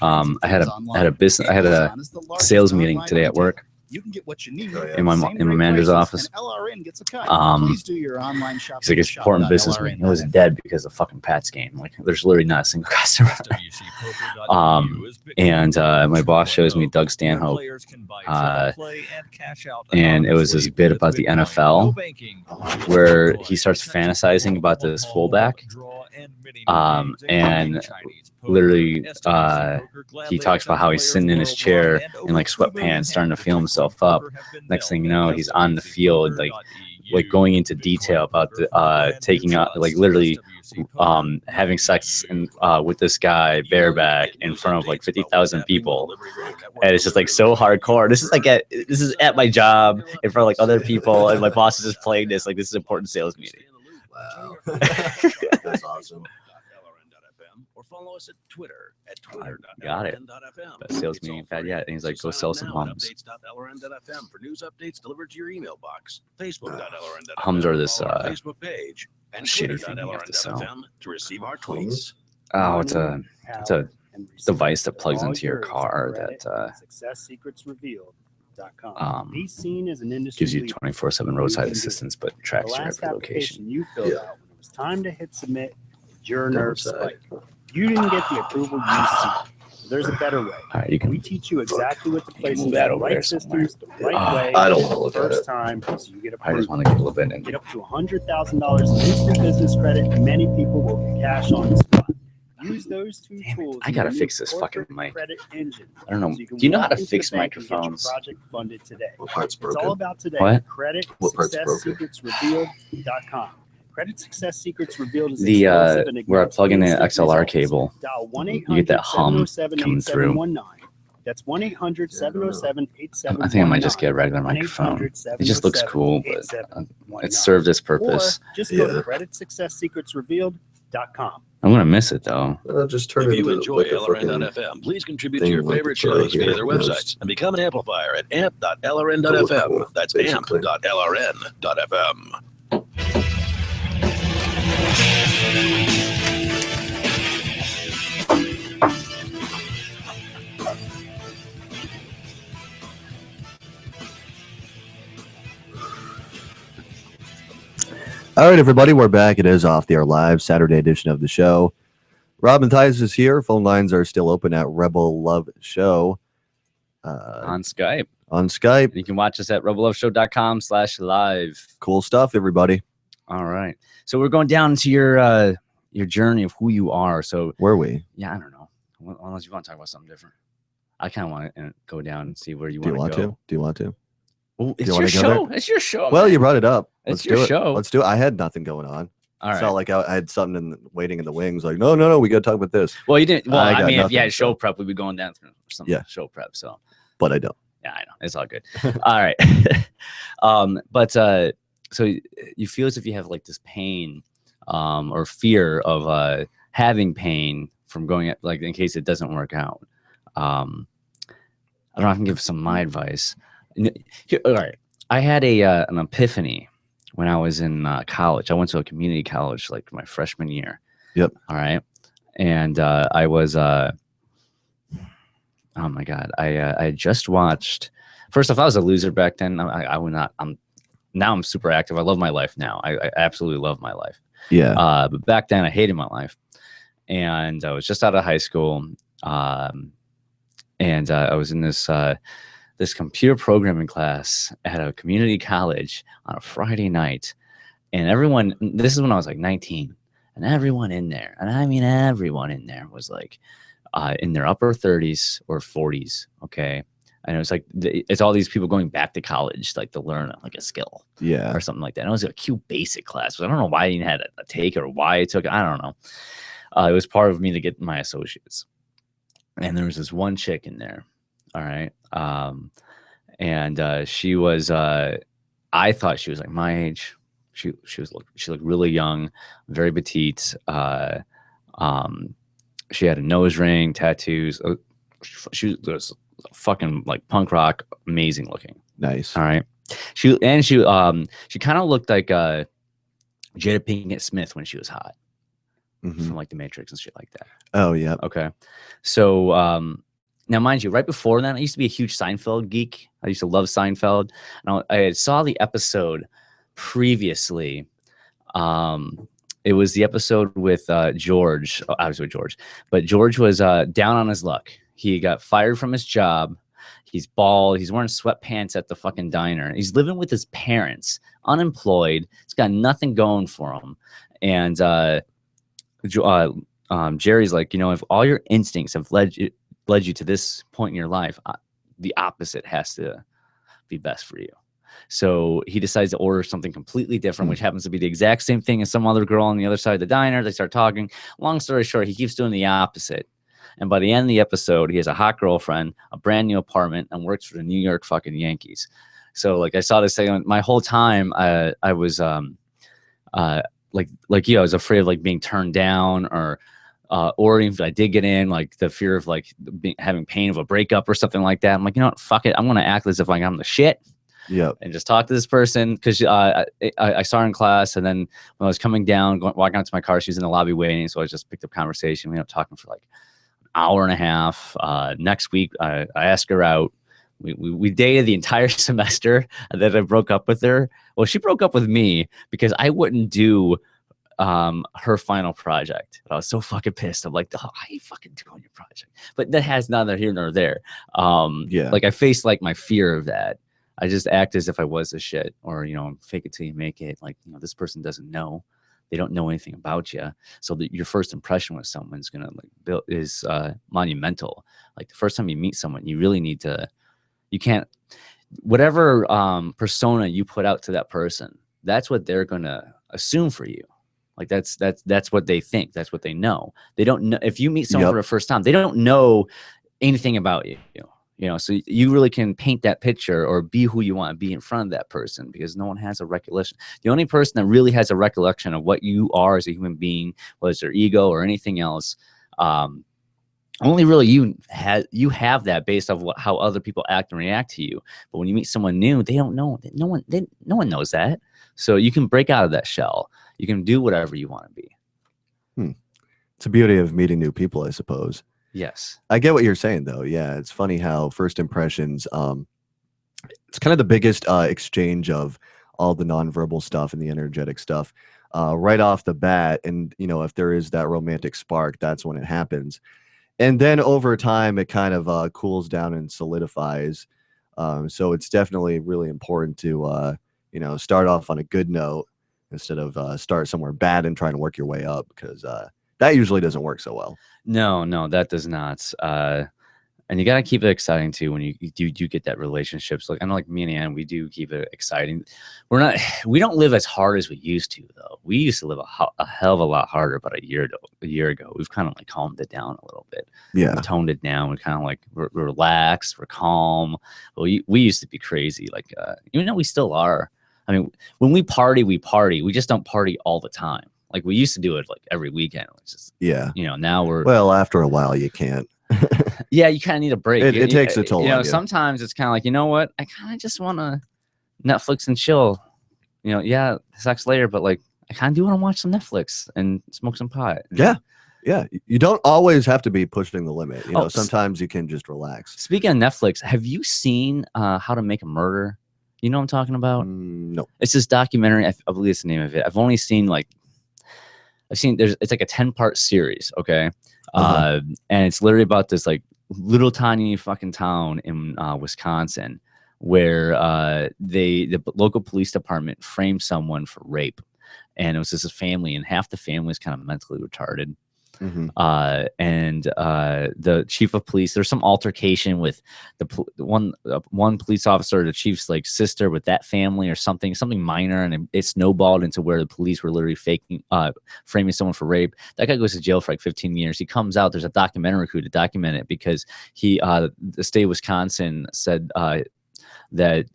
I had a business. I had a sales meeting today at work. You can get what you need In my manager's office. LRN gets a cut. Please do your online shopping. He's like, it's important business meeting. It was dead because of fucking Pat's game. Like, there's literally not a single customer. And my boss shows me Doug Stanhope, and it was this bit about the NFL where he starts fantasizing about this fullback, and literally he talks about how he's sitting in his chair in like sweatpants starting to feel himself up. Next thing you know, he's on the field, like going into detail about the taking out, like literally having sex with this guy bareback in front of like 50,000 people, and it's just like so hardcore. This is at my job in front of like other people, and my boss is just playing this like this is an important sales meeting. Wow, that's awesome. Or follow us at Twitter at Got it. Best sales meeting I've had yet. And he's like, go sell some hums. Updates.lrn.fm for news updates delivered to your email box. Facebook.lrn.fm. Hums are this Facebook page and shitty thing you have to sell. To receive our tweets. Oh, it's a device that plugs into your car that gives you 24/7 roadside assistance, but tracks your every location. You filled out when it was time to hit submit. Your nerves spike. You didn't get the approval you seek. There's a better way. All right, we teach you exactly what to place in that the over right there systems, the right way. I don't want to look at first it. time, so you get I just approved. want to get a little bit in. Get up to $100,000 in instant business credit. Many people will get cash on the spot. Use those two tools. I gotta in the fix this fucking corporate mic. credit engine. I don't know. So you can Do you know how walk to into fix the bank and get your microphones? project funded today. What part's It's broken? all about today. What? Credit What part's Success broken? Secrets Revealed.com. Credit Success Secrets Revealed is The exclusive and where I ignites plug in the instant XLR results. cable, Dial you get that hum coming through. 1-800-707-8719. That's 1-800-707-8719. I think I might just get a regular microphone. It just looks cool, but it served its purpose. Or just go to creditsuccessSecretsRevealed.com. I'm gonna miss it though. Just turn If it you into enjoy like a fucking LRN.FM, please contribute to thing your like favorite the play shows via here, their just website and become an amplifier at amp.lrn.fm. Cool, That's basically. amp.lrn.fm. All right, everybody, we're back. It is Off the Air Live, Saturday edition of the show. Rob Mathias is here. Phone lines are still open at Rebel Love Show. On Skype. On Skype. You can watch us at rebelloveshow.com/live. Cool stuff, everybody. All right. So we're going down to your journey of who you are. So Were we? yeah, I don't know. Unless you want to talk about something different. I kind of want to go down and see where you Do you want want to go. to? Do you want to? Well, it's you your wanna go show. there? It's your show. Well, man. you brought it up. It's Let's your do it. show. Let's do it. I had nothing going on. All It's right. not like I had something waiting in the wings. Like, no, we got to talk about this. Well, you didn't. Well, I I got mean, if you nothing, had show so- prep, we'd be going down through some Yeah. show prep. So But I don't. yeah, I know. It's all good. All right. But so you feel as if you have like this pain or fear of having pain from going like in case it doesn't work out. I don't know if I can give some of my advice. Here, all right. I had an epiphany when I was in college. I went to a community college like my freshman year. Yep. All right. And I was oh my God. I had just watched. First off, I was a loser back then. I would not. Now I'm super active. I love my life now. I absolutely love my life. Yeah. But back then I hated my life, and I was just out of high school. And I was in this computer programming class at a community college on a Friday night, and everyone. This is when I was like 19, and everyone in there, and I mean everyone in there was like in their upper 30s or 40s. Okay. And it was like, it's all these people going back to college, like to learn like a skill Yeah. or something like that. And it was a Q basic class. I don't know why I even had a take or why I took it. I don't know. It was part of me to get my associates. And there was this one chick in there. All right. And she was, I thought she was like my age. She looked really young, very petite. She had a nose ring, tattoos. She was fucking like punk rock, amazing looking. Nice. All right. She kind of looked like Jada Pinkett Smith when she was hot from like The Matrix and shit like that. Oh yeah. Okay. So now, mind you, right before that, I used to be a huge Seinfeld geek. I used to love Seinfeld. And I saw the episode previously. It was the episode with George, obviously with George, but George was down on his luck. He got fired from his job. He's bald. He's wearing sweatpants at the fucking diner. He's living with his parents, unemployed. He's got nothing going for him. And Jerry's like, you know, if all your instincts have led you to this point in your life, the opposite has to be best for you. So he decides to order something completely different, which happens to be the exact same thing as some other girl on the other side of the diner. They start talking. Long story short, he keeps doing the opposite. And by the end of the episode, he has a hot girlfriend, a brand new apartment, and works for the New York fucking Yankees. So like I saw this thing my whole time. I was like you, I was afraid of like being turned down or even if I did get in, like the fear of like having pain of a breakup or something like that. I'm like, you know what, fuck it. I'm gonna act as if like I'm the shit. Yeah. And just talk to this person because I saw her in class, and then when I was coming down, walking out to my car, she was in the lobby waiting. So I just picked up conversation. We ended up talking for like an hour and a half. Next week, I asked her out. We dated the entire semester, and then I broke up with her. Well, she broke up with me because I wouldn't do her final project. I was so fucking pissed. I'm like, oh, how you fucking doing your project? But that has neither here nor there. Yeah. Like I faced like my fear of that. I just act as if I was a shit, or, you know, fake it till you make it. Like, you know, this person doesn't know. They don't know anything about you. So that your first impression with someone is going to like is monumental. Like the first time you meet someone, you really need to, you can't, whatever persona you put out to that person, that's what they're going to assume for you. Like that's what they think. That's what they know. They don't know. If you meet someone for the first time, they don't know anything about you. You know, so you really can paint that picture or be who you want to be in front of that person, because no one has a recollection. The only person that really has a recollection of what you are as a human being, whether it's their ego or anything else, only really you have that based off how other people act and react to you. But when you meet someone new, they don't know. No one knows that. So you can break out of that shell. You can do whatever you want to be. It's the beauty of meeting new people, I suppose. Yes. I get what you're saying, though. Yeah, it's funny how first impressions, it's kind of the biggest exchange of all the nonverbal stuff and the energetic stuff right off the bat. And, you know, if there is that romantic spark, that's when it happens. And then over time, it kind of cools down and solidifies. So it's definitely really important to, you know, start off on a good note instead of start somewhere bad and trying to work your way up, because that usually doesn't work so well. No, that does not. And you got to keep it exciting too when you do get that relationships. Like I know, like me and Ann, we do keep it exciting. We don't live as hard as we used to, though. We used to live a hell of a lot harder about a year ago. We've kind of like calmed it down a little bit. Yeah, we toned it down. We kind of like we're relaxed. We're calm. Well, we used to be crazy. Like even though we still are. I mean, when we party, we party. We just don't party all the time. Like we used to do it like every weekend. Which is, yeah. You know, now well, after a while, you can't. Yeah, you kind of need a break. It takes a toll. You know, on you. Sometimes it's kind of like, you know what? I kind of just want to Netflix and chill. You know, yeah, sex later, but like I kind of do want to watch some Netflix and smoke some pot. Yeah. Yeah. You don't always have to be pushing the limit. You know, sometimes you can just relax. Speaking of Netflix, have you seen How to Make a Murder? You know what I'm talking about? No. It's this documentary. I believe it's the name of it. I've only seen it's like a 10-part series. Okay. And it's literally about this like little tiny fucking town in Wisconsin where the local police department framed someone for rape. And it was just a family, and half the family is kind of mentally retarded. And the chief of police, there's some altercation with one police officer, the chief's like sister with that family or something minor, and it snowballed into where the police were literally framing someone for rape. That guy goes to jail for like 15 years. He comes out. There's a documentary crew to document it because the state of Wisconsin said that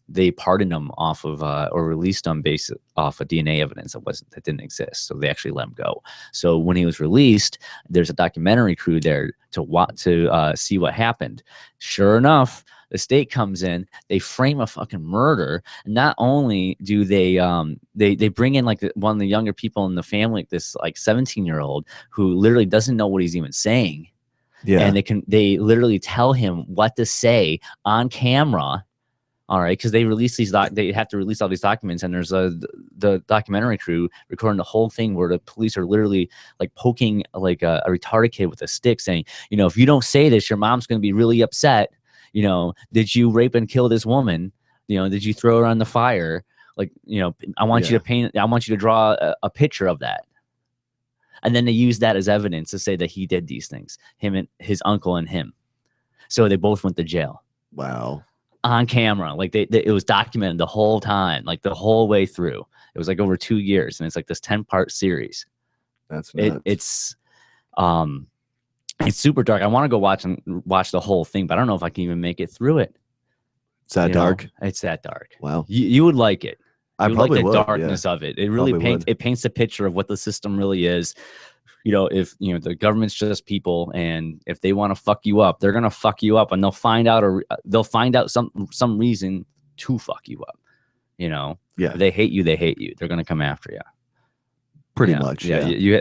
they pardoned him off of or released him based off of DNA evidence that didn't exist. So they actually let him go. So when he was released, there's a documentary crew there to see what happened. Sure enough, The state comes in, they frame a fucking murder. Not only do they bring in like one of the younger people in the family, like this like 17-year-old who literally doesn't know what he's even saying. Yeah. And they literally tell him what to say on camera. All right, because they release they have to release all these documents, and there's the documentary crew recording the whole thing where the police are literally like poking like a retarded kid with a stick, saying, you know, if you don't say this, your mom's going to be really upset. You know, did you rape and kill this woman? You know, did you throw her on the fire? Like, you know, I want you to draw a picture of that. And then they use that as evidence to say that he did these things, him and his uncle and him. So they both went to jail. Wow. On camera. Like it was documented the whole time, like the whole way through. It was like over 2 years, and it's like this 10-part series. That's nuts. It's super dark. I want to go watch the whole thing, but I don't know if I can even make it through it. It's that dark? It's that dark. Wow. You would like it. I probably like the would, darkness of it. It really paints a picture of what the system really is. You know, if you know the government's just people, and if they want to fuck you up, they're gonna fuck you up, and they'll find out some reason to fuck you up. You know, if they hate you, they're gonna come after you. Pretty much, yeah.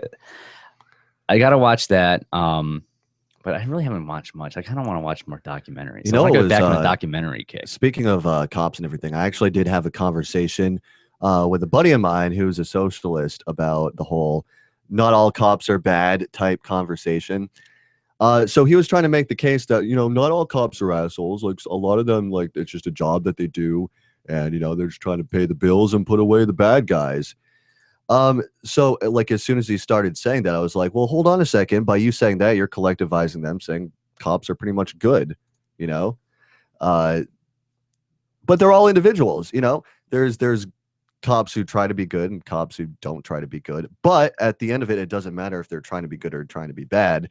I gotta watch that. But I really haven't watched much. I kind of want to watch more documentaries. You know, I go back on a documentary kick. Speaking of cops and everything, I actually did have a conversation with a buddy of mine who's a socialist about the whole "not all cops are bad" type conversation. So he was trying to make the case that, you know, not all cops are assholes. Like a lot of them, like it's just a job that they do, and you know they're just trying to pay the bills and put away the bad guys. So like as soon as he started saying that, I was like, well, hold on a second. By you saying that, you're collectivizing them, saying cops are pretty much good, you know? But they're all individuals, you know? There's cops who try to be good and cops who don't try to be good. But at the end of it, it doesn't matter if they're trying to be good or trying to be bad.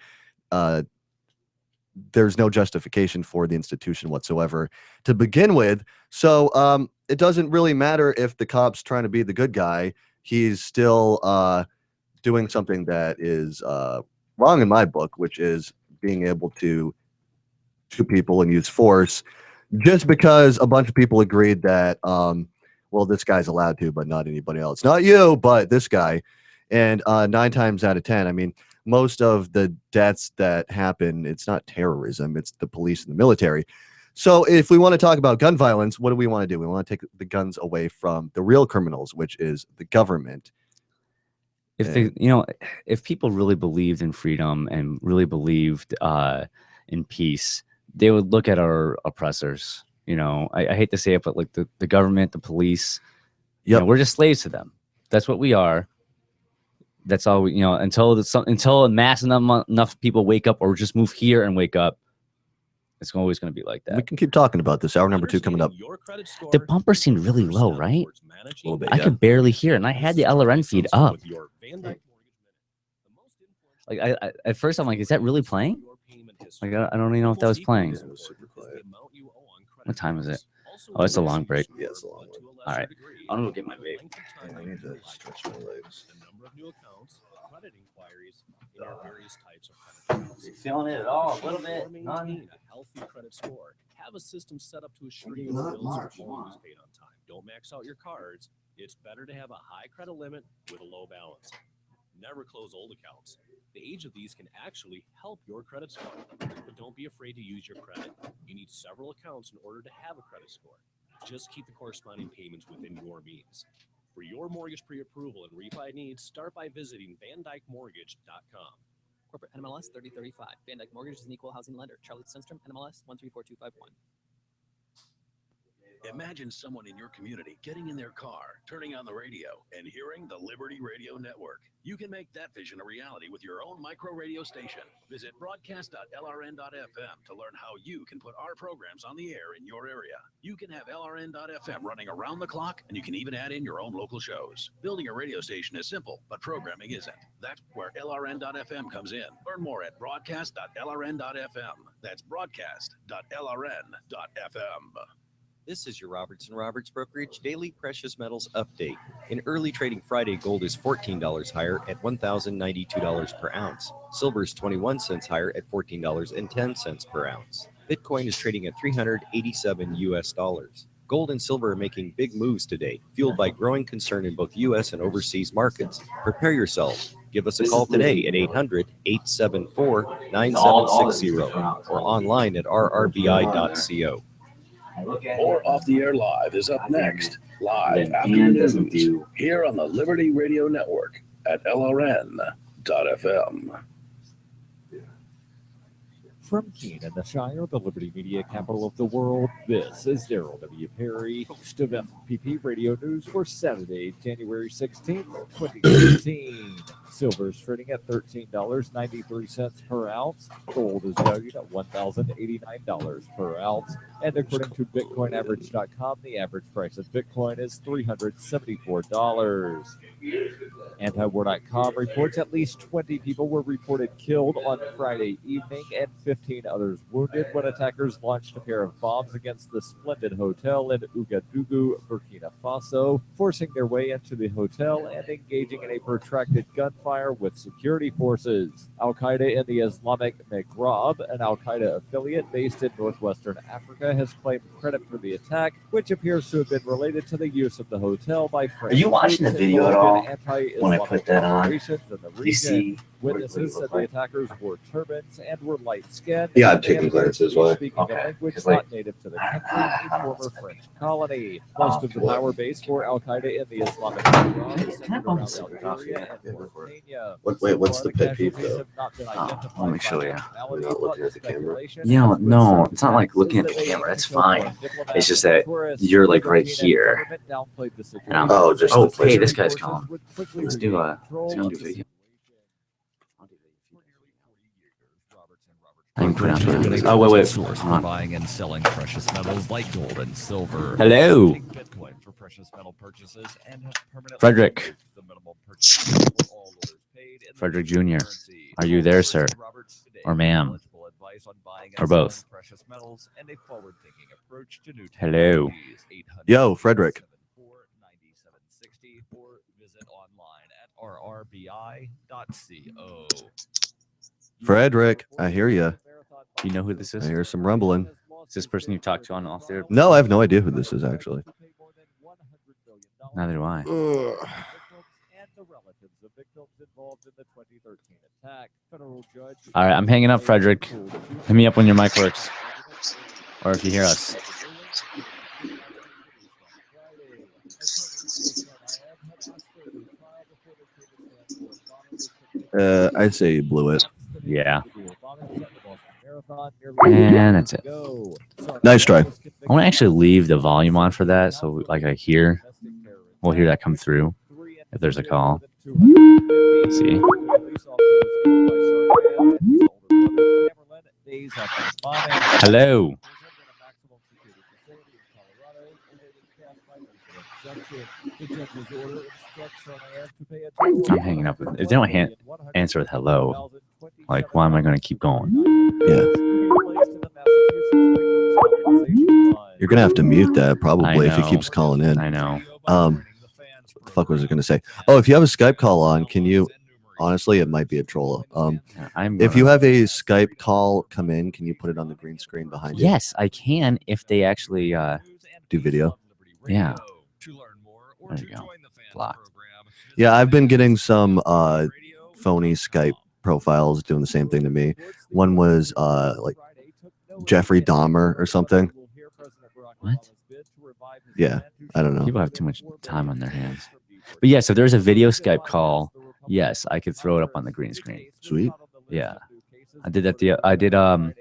There's no justification for the institution whatsoever to begin with. So it doesn't really matter if the cop's trying to be the good guy. He's still doing something that is wrong in my book, which is being able to shoot people and use force just because a bunch of people agreed that, well, this guy's allowed to, but not anybody else. Not you, but this guy. And 9 times out of 10, I mean, most of the deaths that happen, it's not terrorism, it's the police and the military. So if we want to talk about gun violence, what do we want to do? We want to take the guns away from the real criminals, which is the government. If people really believed in freedom and really believed in peace, they would look at our oppressors. You know, I hate to say it, but like the government, the police, you know, we're just slaves to them. That's what we are. That's all we, you know, until a mass enough people wake up or just move here and wake up. It's always going to be like that. We can keep talking about this. Hour number 2 coming up. The bumper seemed really low, right? A little bit, I could barely hear it, and I had the LRN feed up. Like at first, I'm like, is that really playing? Like I don't even know if that was playing. What time is it? Oh, it's a long break. Yeah, it's a long one. All right, I'm gonna go get my vape. I need to stretch my legs. You feeling it at all? A little bit. Maintain a healthy credit score. Have a system set up to assure your bills are always paid on time. Don't max out your cards. It's better to have a high credit limit with a low balance. Never close old accounts. The age of these can actually help your credit score. But don't be afraid to use your credit. You need several accounts in order to have a credit score. Just keep the corresponding payments within your means. For your mortgage pre-approval and refi needs, start by visiting VanDykeMortgage.com. Corporate NMLS 3035. Van Dyke Mortgage is an equal housing lender. Charlie Sundstrom, NMLS 134251. Imagine someone in your community getting in their car, turning on the radio, and hearing the Liberty Radio Network. You can make that vision a reality with your own micro radio station. Visit broadcast.lrn.fm to learn how you can put our programs on the air in your area. You can have LRN.FM running around the clock, and you can even add in your own local shows. Building a radio station is simple, but programming isn't. That's where LRN.FM comes in. Learn more at broadcast.lrn.fm. That's broadcast.lrn.fm. This is your Roberts Brokerage Daily Precious Metals Update. In early trading Friday, gold is $14 higher at $1,092 per ounce. Silver is 21 cents higher at $14.10 per ounce. Bitcoin is trading at 387 US dollars. Gold and silver are making big moves today, fueled by growing concern in both U.S. and overseas markets. Prepare yourselves. Give us a call today at 800-874-9760 or online at rrbi.co. More Off the Air Live is up next, live after the news, here on the Liberty Radio Network at LRN.FM. From Keene in the Shire, the Liberty Media capital of the world, this is Daryl W. Perry, host of FPP Radio News for Saturday, January 16th, 2016. Silver is trading at $13.93 per ounce. Gold is valued at $1,089 per ounce. And according to BitcoinAverage.com, the average price of Bitcoin is $374. Antiwar.com reports at least 20 people were reported killed on Friday evening and 15 others wounded when attackers launched a pair of bombs against the Splendid Hotel in Ouagadougou, Burkina Faso, forcing their way into the hotel and engaging in a protracted gunfire with security forces. Al-Qaeda in the Islamic Maghreb, an Al-Qaeda affiliate based in northwestern Africa, has claimed credit for the attack, which appears to have been related to the use of the hotel by French. Are you watching the video at all? When I put that on, you see, witnesses said the attackers wore turbans and were light-skinned. Yeah, I'm taking glances. Why? Speaking a language not native to the country, a former French colony. Most of the power base for Al-Qaeda in the Islamic Maghreb is centered around Algeria and Mauritania. Wait, what's the pet peeve though? Let me show you. We're not looking at the camera. You know, no, it's not like looking at the camera. That's fine. It's just that you're like right here. And I'm, hey, this guy's calling. Let's do a video. I can put on this. Oh, wait. Source for buying and selling precious metals like gold and silver. Hello. Bitcoin for precious metal purchases and have permanently Frederick. the minimum purchase price for all orders paid in the Frederick Jr. Are you there, sir? Or ma'am? Or both? precious metals and a forward-thinking approach to new Hello. Yo, Frederick. or visit online at rrbi.co. Frederick, I hear you. You know who this is? I hear some rumbling. Is this person you talked to on off there? No, I have no idea who this is actually. Neither do I. All right, I'm hanging up, Frederick. Hit me up when your mic works, or if you hear us. I'd say you blew it. Yeah. And that's it. Nice try. I want to actually leave the volume on for that, so like we'll hear that come through if there's a call. Let's see. Hello. I'm hanging up. If they don't answer with hello, like, why am I going to keep going? Yeah. You're going to have to mute that probably if he keeps calling in. I know. What the fuck was I going to say? Oh, if you have a Skype call on, can you, honestly, it might be a troll. If you have a Skype call come in, can you put it on the green screen behind you? Yes, I can if they actually do video. Yeah. There you go. Blocked. Yeah, I've been getting some phony Skype profiles doing the same thing to me. One was like Jeffrey Dahmer or something. What? Yeah, I don't know. People have too much time on their hands. But yes, if there's a video Skype call, yes, I could throw it up on the green screen. Sweet. Yeah, I did that.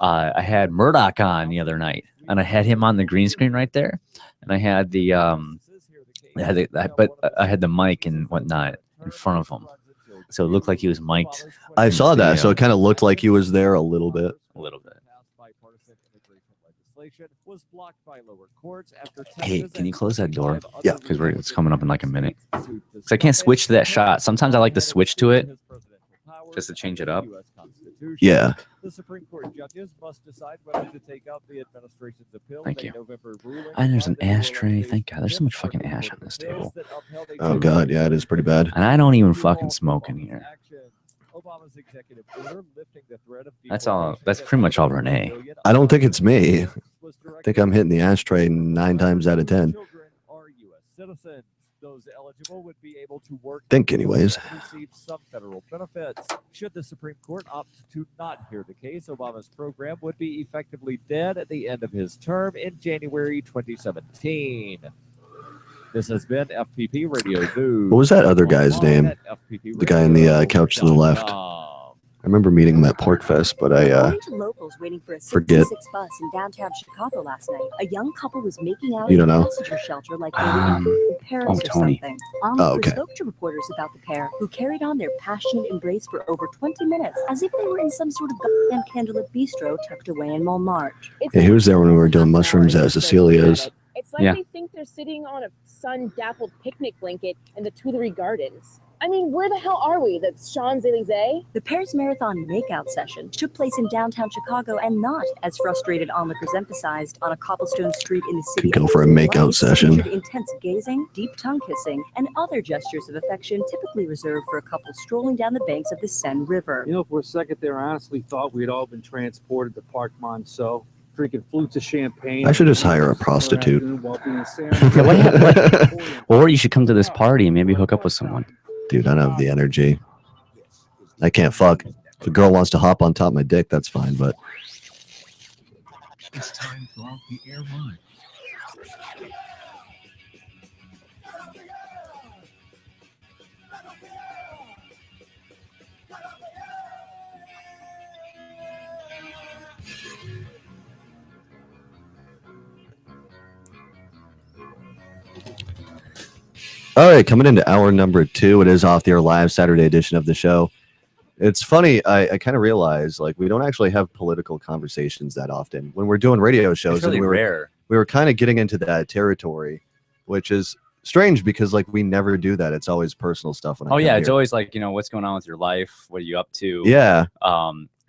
I had Murdoch on the other night, and I had him on the green screen right there, and I had but I had the mic and whatnot in front of him, so it looked like he was mic'd. I saw that, so it kind of looked like he was there a little bit. A little bit. Hey, can you close that door? Yeah, because it's coming up in like a minute. Because I can't switch to that shot. Sometimes I like to switch to it just to change it up. Yeah. The Supreme Court judges must decide whether to take up the administration's appeal. Thank you. And there's an ashtray. Thank God. There's so much fucking ash on this table. Oh God, yeah, it is pretty bad. And I don't even fucking smoke in here. Obama's executive order lifting the threat of That's all. That's pretty much all Renee. I don't think it's me. I think I'm hitting the ashtray 9 times out of 10. Children are U.S. citizens. Those eligible would be able to work. Think anyways. Receive some federal benefits. Should the Supreme Court opt to not hear the case, Obama's program would be effectively dead at the end of his term in January 2017. This has been FPP Radio News. What was that other guy's name? The guy in the couch to the left. I remember meeting him at Porkfest, but I According to locals waiting for a forget. 66 bus in downtown Chicago last night, a young couple was making out You in don't a know? passenger shelter like they were parents or Tony. something. Oh, Onlookers okay. spoke to reporters about the pair, who carried on their passionate embrace for over 20 minutes, as if they were in some sort of goddamn candlelit bistro tucked away in Montmartre. Yeah, he was there when we were doing mushrooms at Cecilia's. It's like Yeah. they think they're sitting on a sun-dappled picnic blanket in the Tuileries Gardens. I mean, where the hell are we? The Champs-Élysées? The pair's marathon makeout session took place in downtown Chicago and not, as frustrated onlookers emphasized, on a cobblestone street in the city. Could go for a makeout Lights session. featured intense gazing, deep tongue kissing, and other gestures of affection typically reserved for a couple strolling down the banks of the Seine River. You know, for a second there, I honestly thought we'd all been transported to Parc Monceau, drinking flutes of champagne. I should just hire a prostitute. Or you should come to this party and maybe hook up with someone. Dude, I don't have the energy. I can't fuck. If a girl wants to hop on top of my dick, that's fine, but It's time for Off the Air Live. all right, coming into hour number 2, it is Off the Air Live Saturday edition of the show. It's funny, I kind of realize like we don't actually have political conversations that often when we're doing radio shows. It's really and rare. We were kind of getting into that territory, which is strange because like we never do that. It's always personal stuff. When I Oh come yeah, it's here. always like, you know, what's going on with your life? What are you up to? Yeah.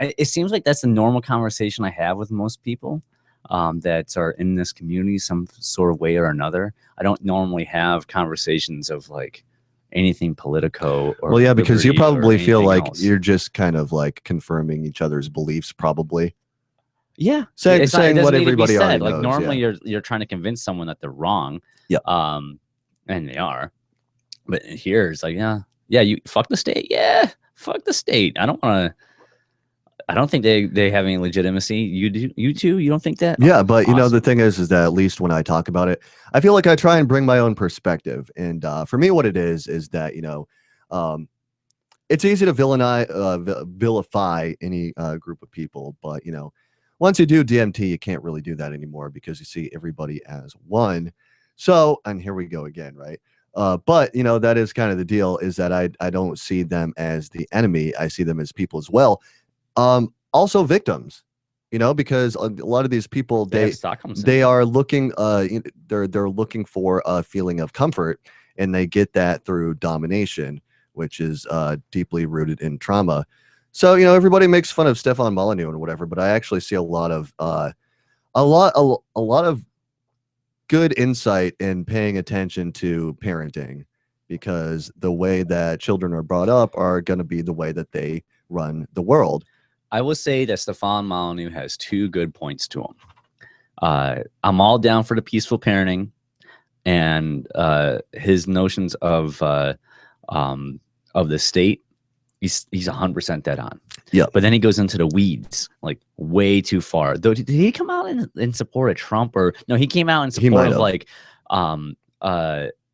It seems like that's the normal conversation I have with most people that are in this community some sort of way or another. I don't normally have conversations of like anything politico or Well, yeah, because you liberty or probably feel anything like else. you're just kind of like confirming each other's beliefs, probably. Yeah, Saying, it's not- it saying doesn't what need to be everybody said. already Like knows. normally yeah. you're trying to convince someone that they're wrong. Yeah. And they are. But here it's like, yeah, you fuck the state. Yeah, fuck the state. I don't think they have any legitimacy. You do, you too? You don't think that? Yeah, but you know the thing is that at least when I talk about it, I feel like I try and bring my own perspective. And for me, what it is that it's easy to vilify any group of people, but you know, once you do DMT, you can't really do that anymore because you see everybody as one. So, and here we go again, right? But you know, that is kind of the deal. Is that I don't see them as the enemy. I see them as people as well. Also victims, you know, because a lot of these people they are looking they're looking for a feeling of comfort, and they get that through domination, which is deeply rooted in trauma. So you know, everybody makes fun of Stefan Molyneux and whatever, but I actually see a lot of good insight in paying attention to parenting, because the way that children are brought up are going to be the way that they run the world. I will say that Stefan Molyneux has 2 good points to him. I'm all down for the peaceful parenting, and his notions of the state. He's 100% dead on. Yeah. But then he goes into the weeds, like way too far. Though, did he come out in support of Trump, or no? He came out in support of like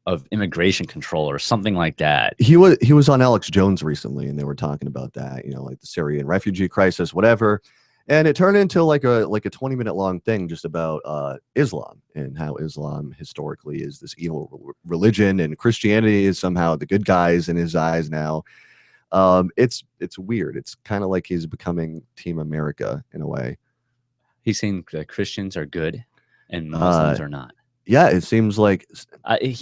of immigration control or something like that. He was on Alex Jones recently, and they were talking about that, you know, like the Syrian refugee crisis, whatever. And it turned into like a 20-minute long thing just about Islam and how Islam historically is this evil religion, and Christianity is somehow the good guys in his eyes now. It's weird. It's kind of like he's becoming Team America in a way. He's saying that Christians are good and Muslims are not. Yeah, it seems like.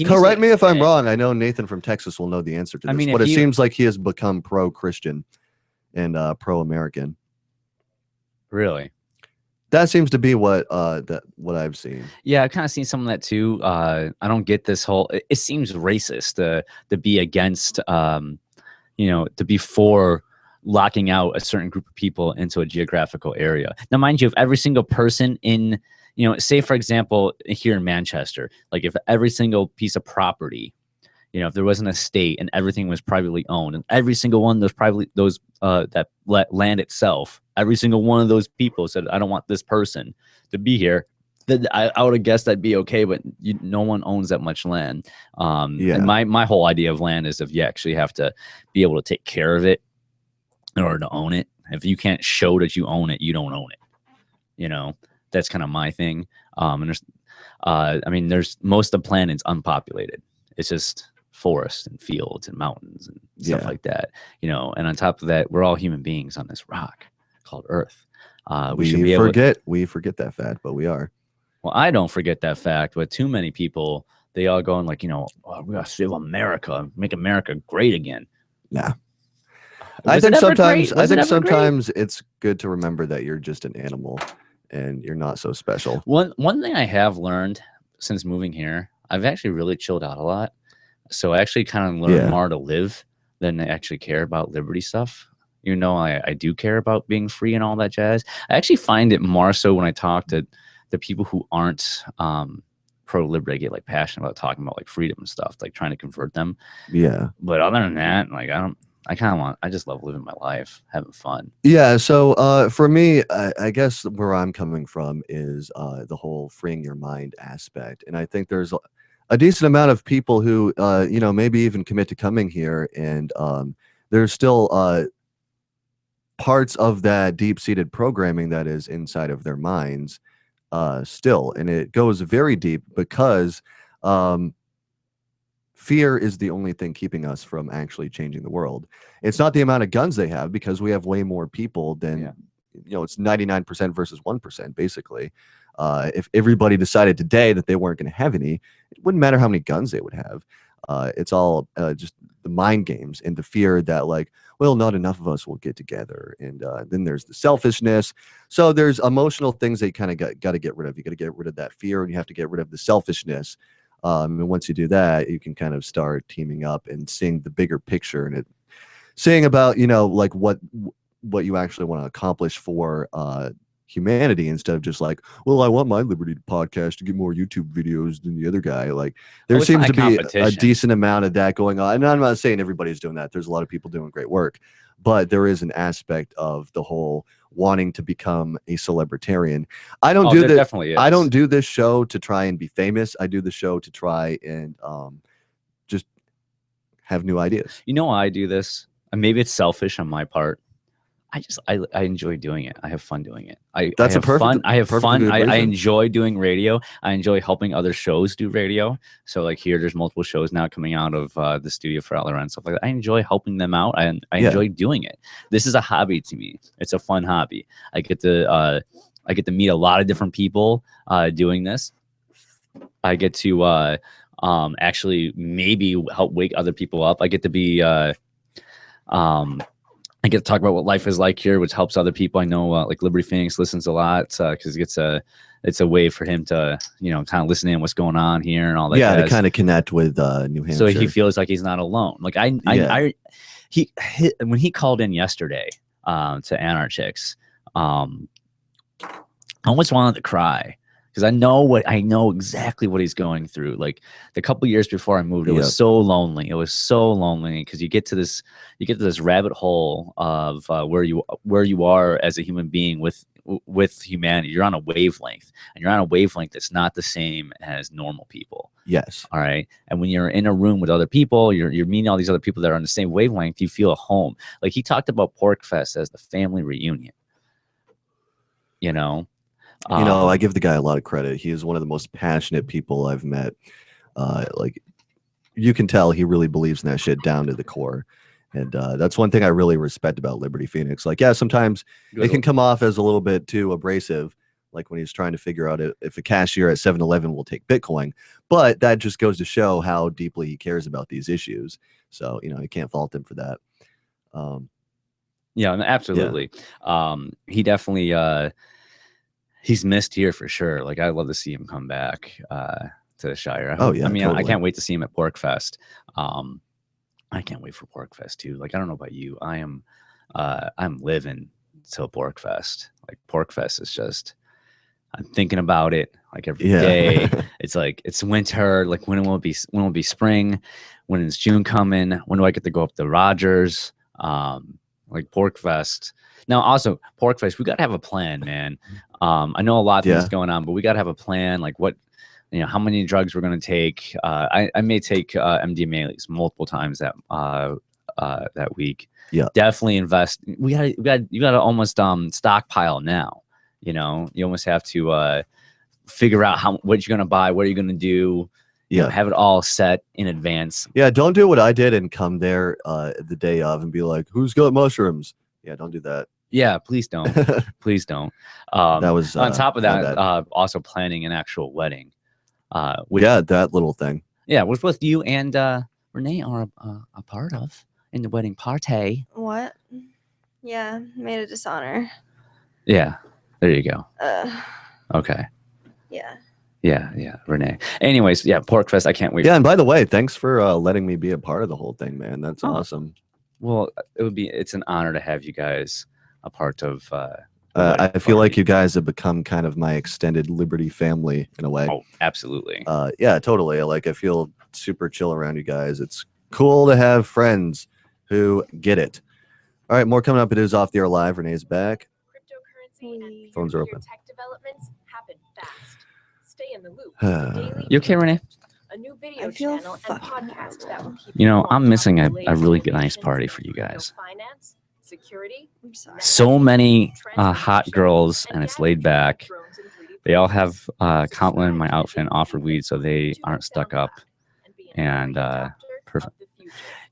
Correct me if I'm wrong. I know Nathan from Texas will know the answer to this, but it seems like he has become pro-Christian and pro-American. Really? That seems to be what I've seen. Yeah, I've kind of seen some of that too. I don't get this whole. It seems racist to be against, to be for locking out a certain group of people into a geographical area. Now, mind you, if every single person in, say for example, here in Manchester, like if every single piece of property, if there was an estate and everything was privately owned, and every single one of those land itself, every single one of those people said, I don't want this person to be here, then I would have guessed that'd be okay, but no one owns that much land. And my whole idea of land is if you actually have to be able to take care of it in order to own it. If you can't show that you own it, you don't own it. That's kind of my thing. And there's most of the planet's unpopulated. It's just forests and fields and mountains and stuff like that. And on top of that, we're all human beings on this rock called Earth. We forget that fact, but we are. Well, I don't forget that fact, but too many people, they all going like, we gotta save America, make America great again. Nah. I think sometimes it's good to remember that you're just an animal and you're not so special. One thing I have learned since moving here, I've actually really chilled out a lot. So I actually kind of learned more to live than to actually care about liberty stuff. I do care about being free and all that jazz. I actually find it more so when I talk to the people who aren't pro-liberty, I get like passionate about talking about like freedom and stuff, like trying to convert them. Yeah. But other than that, like I just love living my life, having fun. Yeah. So for me, I guess where I'm coming from is the whole freeing your mind aspect. And I think there's a decent amount of people who, maybe even commit to coming here. And there's still parts of that deep-seated programming that is inside of their minds still. And it goes very deep because fear is the only thing keeping us from actually changing the world. It's not the amount of guns they have, because we have way more people than, it's 99% versus 1%, basically. If everybody decided today that they weren't going to have any, it wouldn't matter how many guns they would have. It's all just the mind games and the fear that, like, well, not enough of us will get together. And then there's the selfishness. So there's emotional things that you kind of got to get rid of. You got to get rid of that fear, and you have to get rid of the selfishness. And once you do that, you can kind of start teaming up and seeing the bigger picture, and seeing about, like what you actually want to accomplish for humanity, instead of just like, well, I want my Liberty podcast to get more YouTube videos than the other guy. Like, there seems to be a decent amount of that going on. And I'm not saying everybody's doing that. There's a lot of people doing great work, but there is an aspect of the whole wanting to become a celebritarian. I don't do this. I don't do this show to try and be famous. I do the show to try and just have new ideas. I do this, and maybe it's selfish on my part. I enjoy doing it. I have fun doing it. I have fun. I enjoy doing radio. I enjoy helping other shows do radio. So like here, there's multiple shows now coming out of the studio for Outlaw and stuff like that. I enjoy helping them out. I enjoy doing it. This is a hobby to me. It's a fun hobby. I get to meet a lot of different people doing this. I get to actually maybe help wake other people up. I get to be I get to talk about what life is like here, which helps other people. I know like Liberty Phoenix listens a lot because it's a way for him to, kind of listen in what's going on here and all that. Yeah, to kind of connect with New Hampshire. So he feels like he's not alone. Like when he called in yesterday to Anarchics, I almost wanted to cry. Because I know exactly what he's going through. Like the couple years before I moved, it was so lonely. It was so lonely because you get to this rabbit hole of where you are as a human being with humanity. You're on a wavelength, and you're on a wavelength that's not the same as normal people. Yes. All right. And when you're in a room with other people, you're meeting all these other people that are on the same wavelength. You feel at home. Like he talked about Pork Fest as the family reunion. I give the guy a lot of credit. He is one of the most passionate people I've met. Like, you can tell he really believes in that shit down to the core. And that's one thing I really respect about Liberty Phoenix. Like, yeah, sometimes it can come off as a little bit too abrasive, like when he's trying to figure out if a cashier at 7-Eleven will take Bitcoin. But that just goes to show how deeply he cares about these issues. So, you can't fault him for that. Yeah, absolutely. Yeah. He definitely... he's missed here for sure. Like, I'd love to see him come back to the Shire. I can't wait to see him at Pork Fest. I can't wait for Pork Fest too. Like, I don't know about you. I'm living till Porkfest. Like Porkfest is just, I'm thinking about it like every day. It's like it's winter. Like when will it be spring? When is June coming? When do I get to go up to Rogers? Like Porkfest. Now, also Porkfest, we gotta have a plan, man. I know a lot of things going on, but we gotta have a plan. Like what, how many drugs we're gonna take. I may take MDMA at least multiple times that week. Yeah, definitely invest. You gotta almost stockpile now. You almost have to figure out what you're gonna buy, what you're gonna do. Have it all set in advance. Yeah, don't do what I did and come there the day of and be like, "Who's got mushrooms?" Yeah, don't do that. Yeah, please don't. Please don't. That was on top of that, also planning an actual wedding. That little thing. Yeah, which both you and Renee are a part of in the wedding party. What? Yeah, made a dishonor. Yeah, there you go. Okay. Yeah, Renee. Anyways, yeah, Porkfest. I can't wait. Yeah, and by the way, thanks for letting me be a part of the whole thing, man. That's awesome. Well, it's an honor to have you guys a part of. I feel like you guys have become kind of my extended Liberty family in a way. Oh, absolutely. Yeah, totally. Like I feel super chill around you guys. It's cool to have friends who get it. All right, more coming up. It is Off the Air Live. Renee's back. Cryptocurrency and Phones are open. tech developments happen fast. Stay in the loop. You okay, Renee? A new video channel and podcast that will keep I'm missing a really nice party for you guys. finance, security. So many hot girls, and it's laid back. They all have compliment my outfit and offer weed, so they aren't stuck up. And perfect.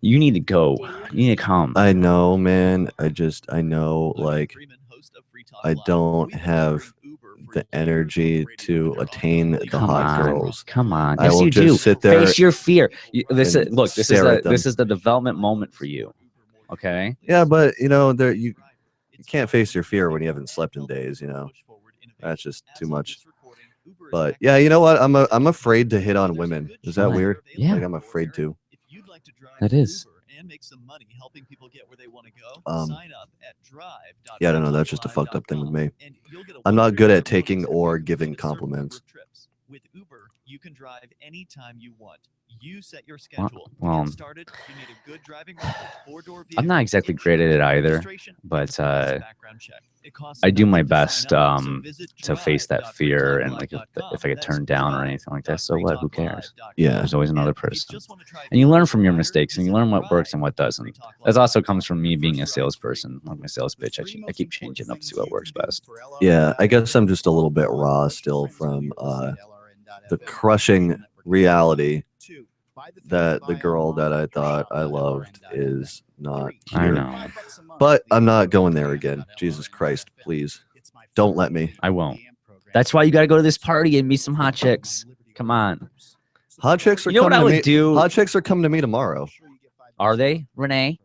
You need to go. You need to come. I know, man. I know, like, I don't have the energy to attain the hot girls. Come on. I Yes, will you just do. sit there. Face your fear. This and is stare at them. this is the development moment for you. Okay. Yeah, but you can't face your fear when you haven't slept in days. That's just too much. But yeah, you know what? I'm afraid to hit on women. Is that weird? Yeah. Like I'm afraid to. That is. And make some money helping people get where they want to go. Sign up at drive. Yeah, I don't know. That's just a fucked up thing with me. I'm not good at taking or giving compliments. With Uber, you can drive anytime you want. You set your schedule. Well, Get started, you need a good driving record, four-door I'm not exactly great at it either, but I do my best to face that fear, and like if I get turned down or anything like that, so what? Who cares? Yeah, there's always another person, and you learn from your mistakes, and you learn what works and what doesn't. That also comes from me being a salesperson, like my sales pitch. I keep changing up to see what works best. Yeah, I guess I'm just a little bit raw still from the crushing reality that the girl that I thought I loved is not here. I know. But I'm not going there again. Jesus Christ, please. Don't let me. I won't. That's why you got to go to this party and meet some hot chicks. Come on. Hot chicks are You know what coming I to would me. do? Hot chicks are coming to me tomorrow. Are they, Renee?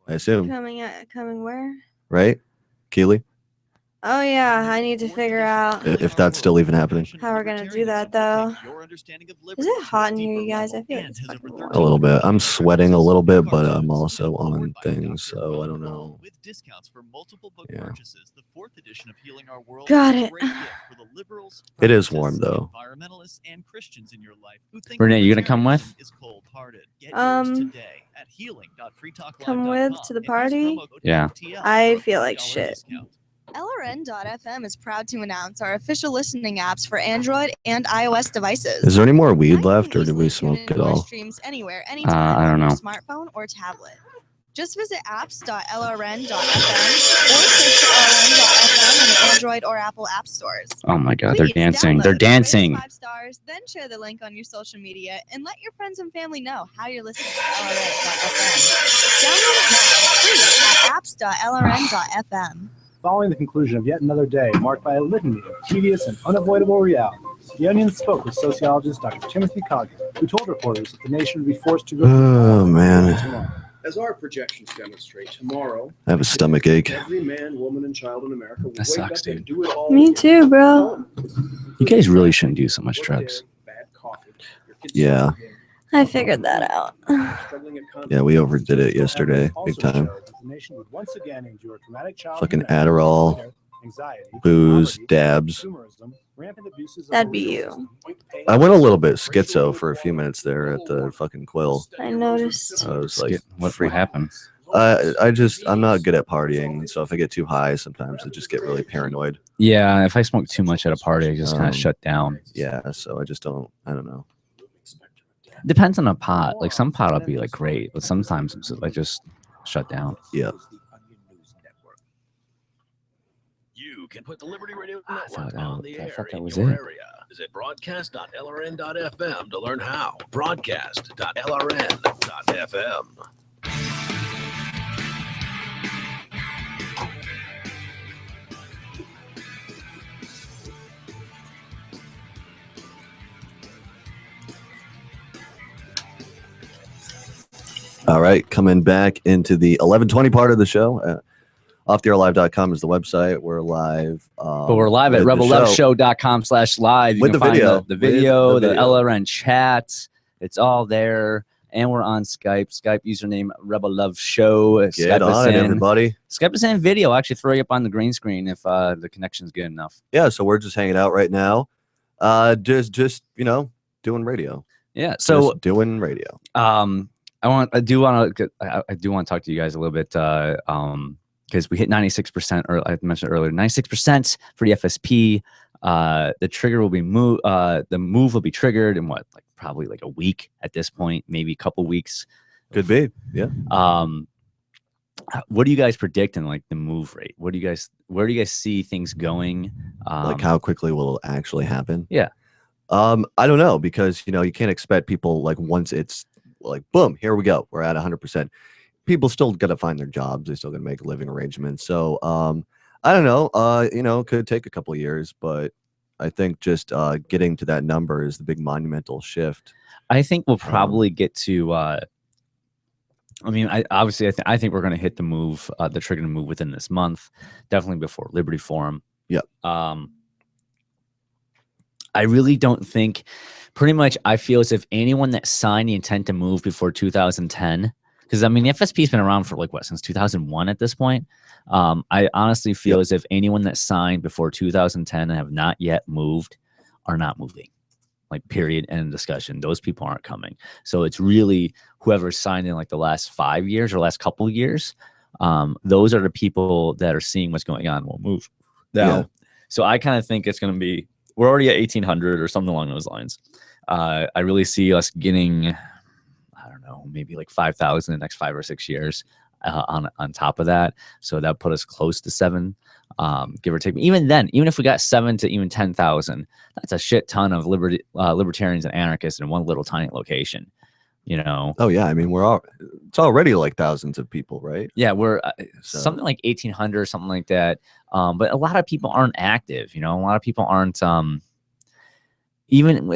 I assume. Coming where? Right? Keely? Oh yeah, I need to figure out If that's still even happening. how we're gonna do that though. Is it hot in here, you guys? I feel like it's fucking warm. A little bit. I'm sweating a little bit, but I'm also on things, so I don't know. With discounts for multiple book Yeah. purchases, the 4th edition of Healing Our World Got is a it. great gift for the liberals, It is warm though. environmentalists, and Christians in your life who think Renee, you gonna come with? is cold-hearted. Get yours today at Come with to the party? Yeah. I feel like shit. LRN.FM is proud to announce our official listening apps for Android and iOS devices. Is there any more weed left, or did we smoke it all? Streams anywhere, anytime I don't on your know. smartphone or tablet. Just visit apps.lrn.fm or search LRN.FM in the Android or Apple app stores. Oh my God, they're Please dancing. download, They're rate us dancing. 5 stars, then share the link on your social media and let your friends and family know how you're listening to LRN.FM. Download it now, free at apps.lrn.fm. Following the conclusion of yet another day marked by a litany of tedious and unavoidable realities, The Onion spoke with sociologist Dr. Timothy Coggan, who told reporters that the nation would be forced to go Oh man. As our projections demonstrate, tomorrow, I have a stomach ache. every man, woman, and child in America will That wake sucks, up and dude. do it all Me again. too, bro. You guys really shouldn't do so much drugs. Bad coffee. Your kids Yeah. I figured that out. Yeah, we overdid it yesterday, big time. Fucking Adderall, booze, dabs. That'd be you. I went a little bit schizo for a few minutes there at the fucking Quill. I noticed. I was like, what happened? I'm not good at partying, so if I get too high, sometimes I just get really paranoid. Yeah, if I smoke too much at a party, I just kind of shut down. Yeah, so I don't know. Depends on the pot. Like some pot will be like great, but sometimes it's like just shut down. Yeah. You can put the Liberty Radio Network on the air that in was your it. area. Visit broadcast.lrn.fm to learn how. Broadcast.lrn.fm. All right, coming back into the 11:20 part of the show. Offtheairlive.com is the website. We're live. But we're live at rebelloveshow.com/live. You With can the find video. the video, With the the video. LRN chat. It's all there. And we're on Skype. Skype username Rebel Love Show. Get Skype us on it, in. everybody. Skype us in video. I'll actually throw you up on the green screen if the connection's good enough. Yeah, so we're just hanging out right now. Just doing radio. Yeah, so just doing radio. I do want to talk to you guys a little bit because we hit 96%, or I mentioned earlier, 96% for the FSP. The trigger will be the move will be triggered in probably like a week at this point, maybe a couple weeks. Could be, yeah. What do you guys predict in like the move rate? Where do you guys see things going? Like how quickly will it actually happen? Yeah. I don't know, because you can't expect people like once it's like boom, here we go, we're at 100%. People still got to find their jobs. They still got to make living arrangements. So I don't know. It could take a couple of years, but I think just getting to that number is the big monumental shift. I think we'll probably get to. I think we're going to hit the move, the trigger to move within this month, definitely before Liberty Forum. Yeah. I really don't think. Pretty much, I feel as if anyone that signed the intent to move before 2010, because the FSP's been around for since 2001 at this point. I honestly feel as if anyone that signed before 2010 and have not yet moved are not moving. Like, period, end of discussion. Those people aren't coming. So it's really whoever signed in like the last 5 years or last couple of years. Those are the people that are seeing what's going on will move. Now, so I kind of think it's going to be, we're already at 1,800 or something along those lines. I really see us getting, I don't know, maybe like 5,000 in the next 5 or 6 years on top of that. So that put us close to 7, give or take. Even then, even if we got 7 to even 10,000, that's a shit ton of libertarians and anarchists in one little tiny location. Oh yeah, it's already like thousands of people, right? Yeah, we're something like 1,800 or something like that. But a lot of people aren't active. A lot of people aren't. Even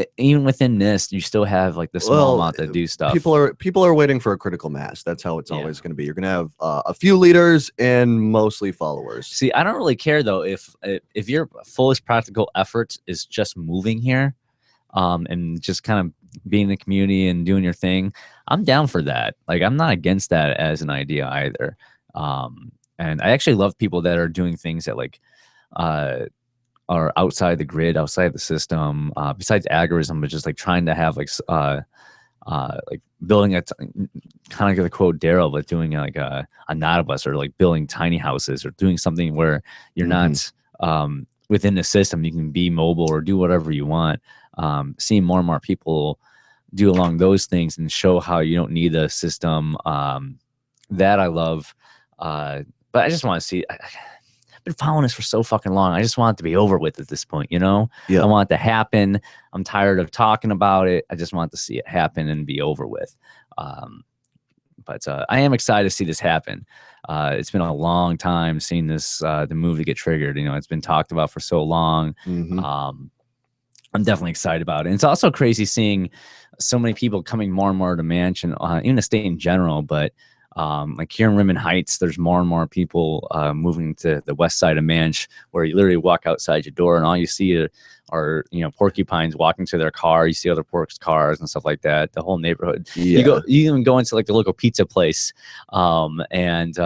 within this, you still have like the small amount that do stuff. People are waiting for a critical mass. That's how it's always going to be. You're going to have a few leaders and mostly followers. See, I don't really care though if your fullest practical effort is just moving here, and just kind of being in the community and doing your thing. I'm down for that. Like, I'm not against that as an idea either. And I actually love people that are doing things that are outside the grid, outside the system, besides agorism, but just like trying to have like building kind of the quote Daryl, but doing like a Nautilus, or like building tiny houses, or doing something where you're not within the system. You can be mobile or do whatever you want. Seeing more and more people do along those things and show how you don't need the system. That I love. But I just want to see. I've been following this for so fucking long. I just want it to be over with at this point, I want it to happen. I'm tired of talking about it. I just want to see it happen and be over with. But I am excited to see this happen. It's been a long time seeing this, the move to get triggered. It's been talked about for so long. I'm definitely excited about it. And it's also crazy seeing so many people coming more and more to Manch, and even the state in general. But Like here in Rimmon Heights, there's more and more people moving to the west side of Manch, where you literally walk outside your door and all you see are porcupines walking to their car. You see other porks' cars and stuff like that. The whole neighborhood. You even go into like the local pizza place, and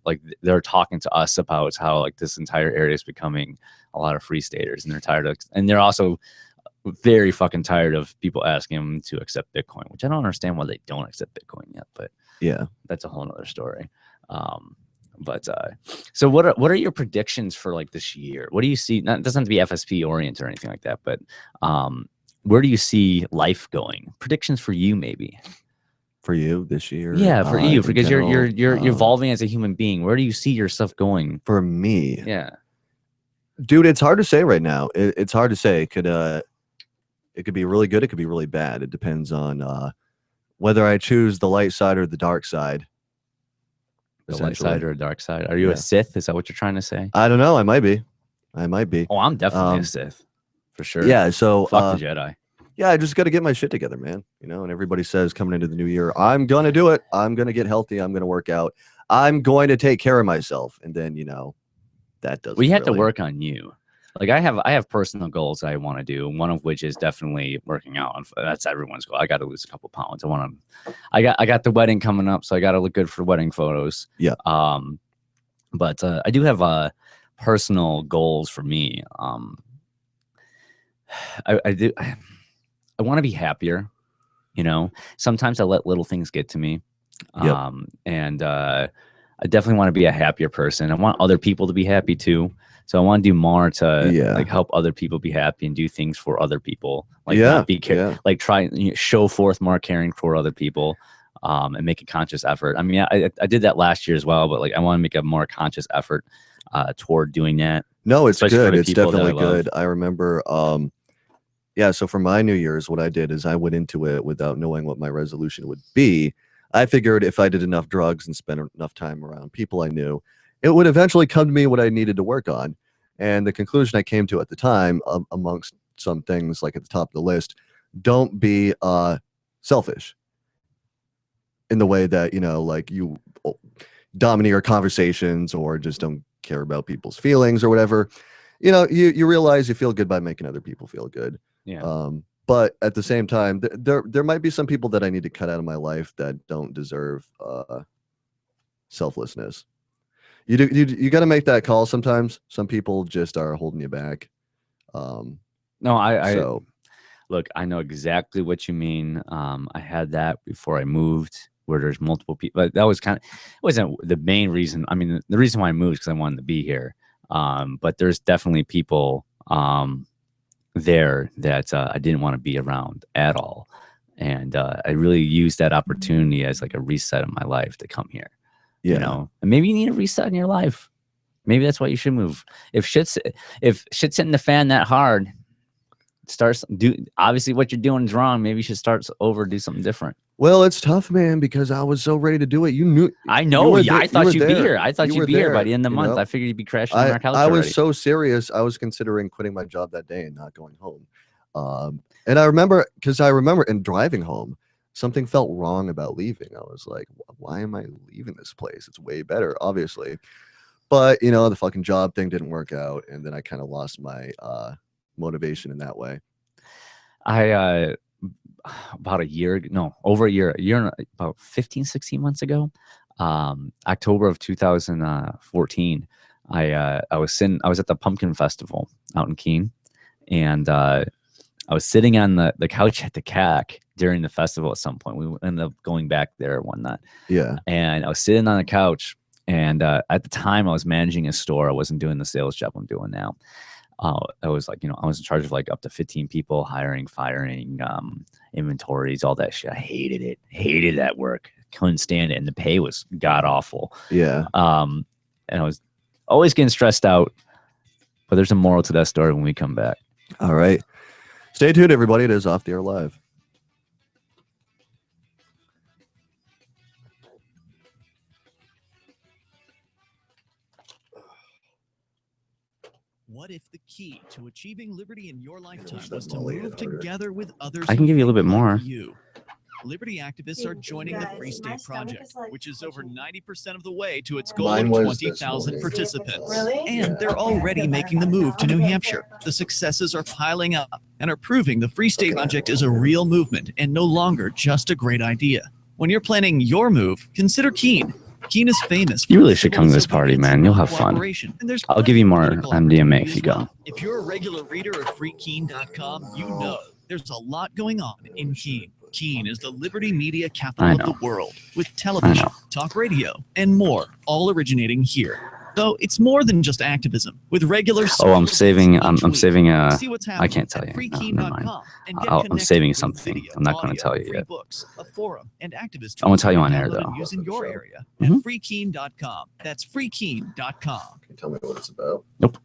like they're talking to us about how like this entire area is becoming a lot of free staters, and they're tired of, and they're also very fucking tired of people asking them to accept Bitcoin, which I don't understand why they don't accept Bitcoin yet, but yeah, that's a whole nother story. So what are your predictions for like this year? What do you see? Not, it doesn't have to be FSP oriented or anything like that, but where do you see life going? Predictions for you, maybe. For you this year? Yeah, for you, because you're evolving as a human being. Where do you see yourself going? For me? Yeah. Dude, it's hard to say right now. It's hard to say. It could be really good, it could be really bad. It depends on whether I choose the light side or the dark side. The light side or dark side? Are you a Sith? Is that what you're trying to say? I don't know. I might be. Oh, I'm definitely a Sith. For sure. Yeah, so fuck the Jedi. Yeah, I just got to get my shit together, man. And everybody says coming into the new year, I'm going to do it. I'm going to get healthy. I'm going to work out. I'm going to take care of myself. And then, that doesn't We have to work on you. Like I have personal goals I want to do. One of which is definitely working out. That's everyone's goal. I got to lose a couple pounds. I got the wedding coming up, so I got to look good for wedding photos. Yeah. But I do have personal goals for me. I want to be happier. Sometimes I let little things get to me. Yep. And I definitely want to be a happier person. I want other people to be happy too. So I want to do more to like help other people be happy and do things for other people. Like not be like try show forth more caring for other people, and make a conscious effort. I mean, I did that last year as well, but like I want to make a more conscious effort toward doing that. No, it's good. It's definitely good. I remember, so for my New Year's, what I did is I went into it without knowing what my resolution would be. I figured if I did enough drugs and spent enough time around people I knew, it would eventually come to me what I needed to work on. And the conclusion I came to at the time, amongst some things like at the top of the list, don't be selfish in the way that, like you domineer conversations or just don't care about people's feelings or whatever. You realize you feel good by making other people feel good. Yeah. But at the same time, there might be some people that I need to cut out of my life that don't deserve selflessness. You got to make that call sometimes. Some people just are holding you back. No, look, I know exactly what you mean. I had that before I moved, where there's multiple people. But that was it wasn't the main reason. I mean, the reason why I moved is because I wanted to be here. But there's definitely people there that I didn't want to be around at all. And I really used that opportunity as like a reset of my life to come here. And maybe you need a reset in your life. Maybe that's why you should move. If shit's hitting the fan that hard, obviously what you're doing is wrong. Maybe you should do something different. Well, it's tough, man, because I was so ready to do it. You knew. I know. I thought you'd be here. I thought you'd be here by the end of the month. I figured you'd be crashing on our couch. I was so serious. I was considering quitting my job that day and not going home. And I remember in driving home, something felt wrong about leaving. I was like, why am I leaving this place? It's way better, obviously. But, the fucking job thing didn't work out. And then I kind of lost my motivation in that way. About about 15, 16 months ago, October of 2014, I was at the Pumpkin Festival out in Keene, and I was sitting on the couch at the CAC during the festival at some point. We ended up going back there one night. Yeah. And I was sitting on the couch, and at the time I was managing a store. I wasn't doing the sales job I'm doing now. I was like, I was in charge of like up to 15 people, hiring, firing, inventories, all that shit. I hated it. Hated that work. Couldn't stand it. And the pay was god awful. Yeah. And I was always getting stressed out. But there's a moral to that story when we come back. All right. Stay tuned, everybody. It is Off the Air Live. What if the key to achieving liberty in your lifetime was to move together with others? I can give you a little bit more. Liberty activists are joining the Free State Project, which is over 90% of the way to its goal Mine of was 20,000 this participants. Really? And they're already making the move to New Hampshire. The successes are piling up and are proving the Free State Project is a real movement and no longer just a great idea. When you're planning your move, consider Keene. Keene is famous for You really should come to this party, man. You'll have fun. cooperation, and there's I'll give you more MDMA if you go. If you're a regular reader of freekeene.com, you know there's a lot going on in Keene. Keene is the Liberty media capital of the world, with television, talk radio, and more, all originating here. So it's more than just activism. With regular I'm saving. I'm saving a. See what's I can't tell you. No, never mind. and get I'm connected saving with something. video, I'm not going audio, to tell you free yet. books, a forum, and activist I won't tell you on tools air, to download though. and use in your area at freekeene.com. That's freekeene.com. Can you tell me what it's about? Nope.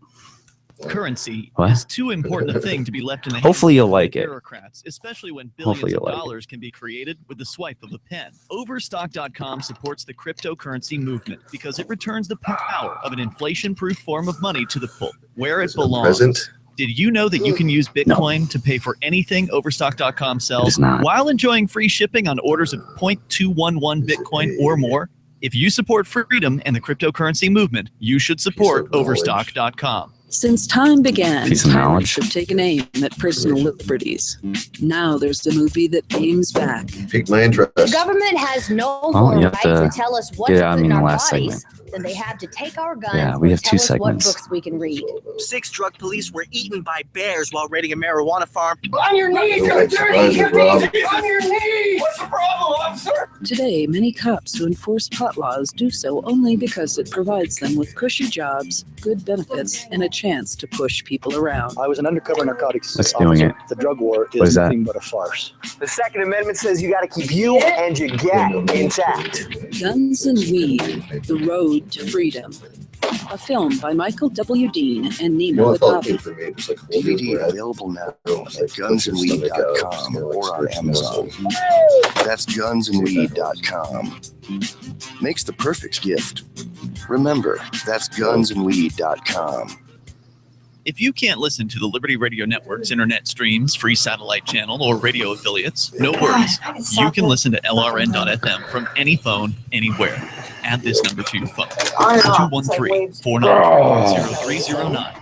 Currency What? is too important a thing to be left in the hands Hopefully you'll of like it. bureaucrats, especially when Hopefully billions of you'll like it. dollars can be created with the swipe of a pen. Overstock.com supports the cryptocurrency movement because it returns the power of an inflation-proof form of money to the pulp, where it belongs. present? Did you know that you can use Bitcoin to pay for anything Overstock.com sells not. while enjoying free shipping on orders of 0.211 Bitcoin or more? If you support freedom and the cryptocurrency movement, you should support Overstock.com. Since time began, Piece of tyrants knowledge. have taken aim at personal liberties. Now there's a movie that aims back. Piqued my interest. The government has no Well, more you right have to to tell us what get to out put of me in in the our last bodies than they have to take our guns Yeah, we or have tell 2 us segments. what books we can read. 6 drug police were eaten by bears while raiding a marijuana farm. On your knees, you you dirty dirty Rob. hippies! On your knees! What's the problem, officer? Today, many cops who enforce pot laws do so only because it provides them with cushy jobs, good benefits, and a chance to push people around. I was an undercover narcotics That's officer. doing it. The drug war What is is that? nothing but a farce. The Second Amendment says you got to keep you and your get intact. Guns and Weed, The Road to Freedom. A film by Michael W. Dean and Nima Vatapi. DVD available now at gunsandweed.com or on Amazon. That's gunsandweed.com. Makes the perfect gift. Remember, that's gunsandweed.com. If you can't listen to the Liberty Radio Network's internet streams, free satellite channel, or radio affiliates, no worries. You can listen to LRN.FM from any phone, anywhere. Add this number to your phone. 213-493-0309.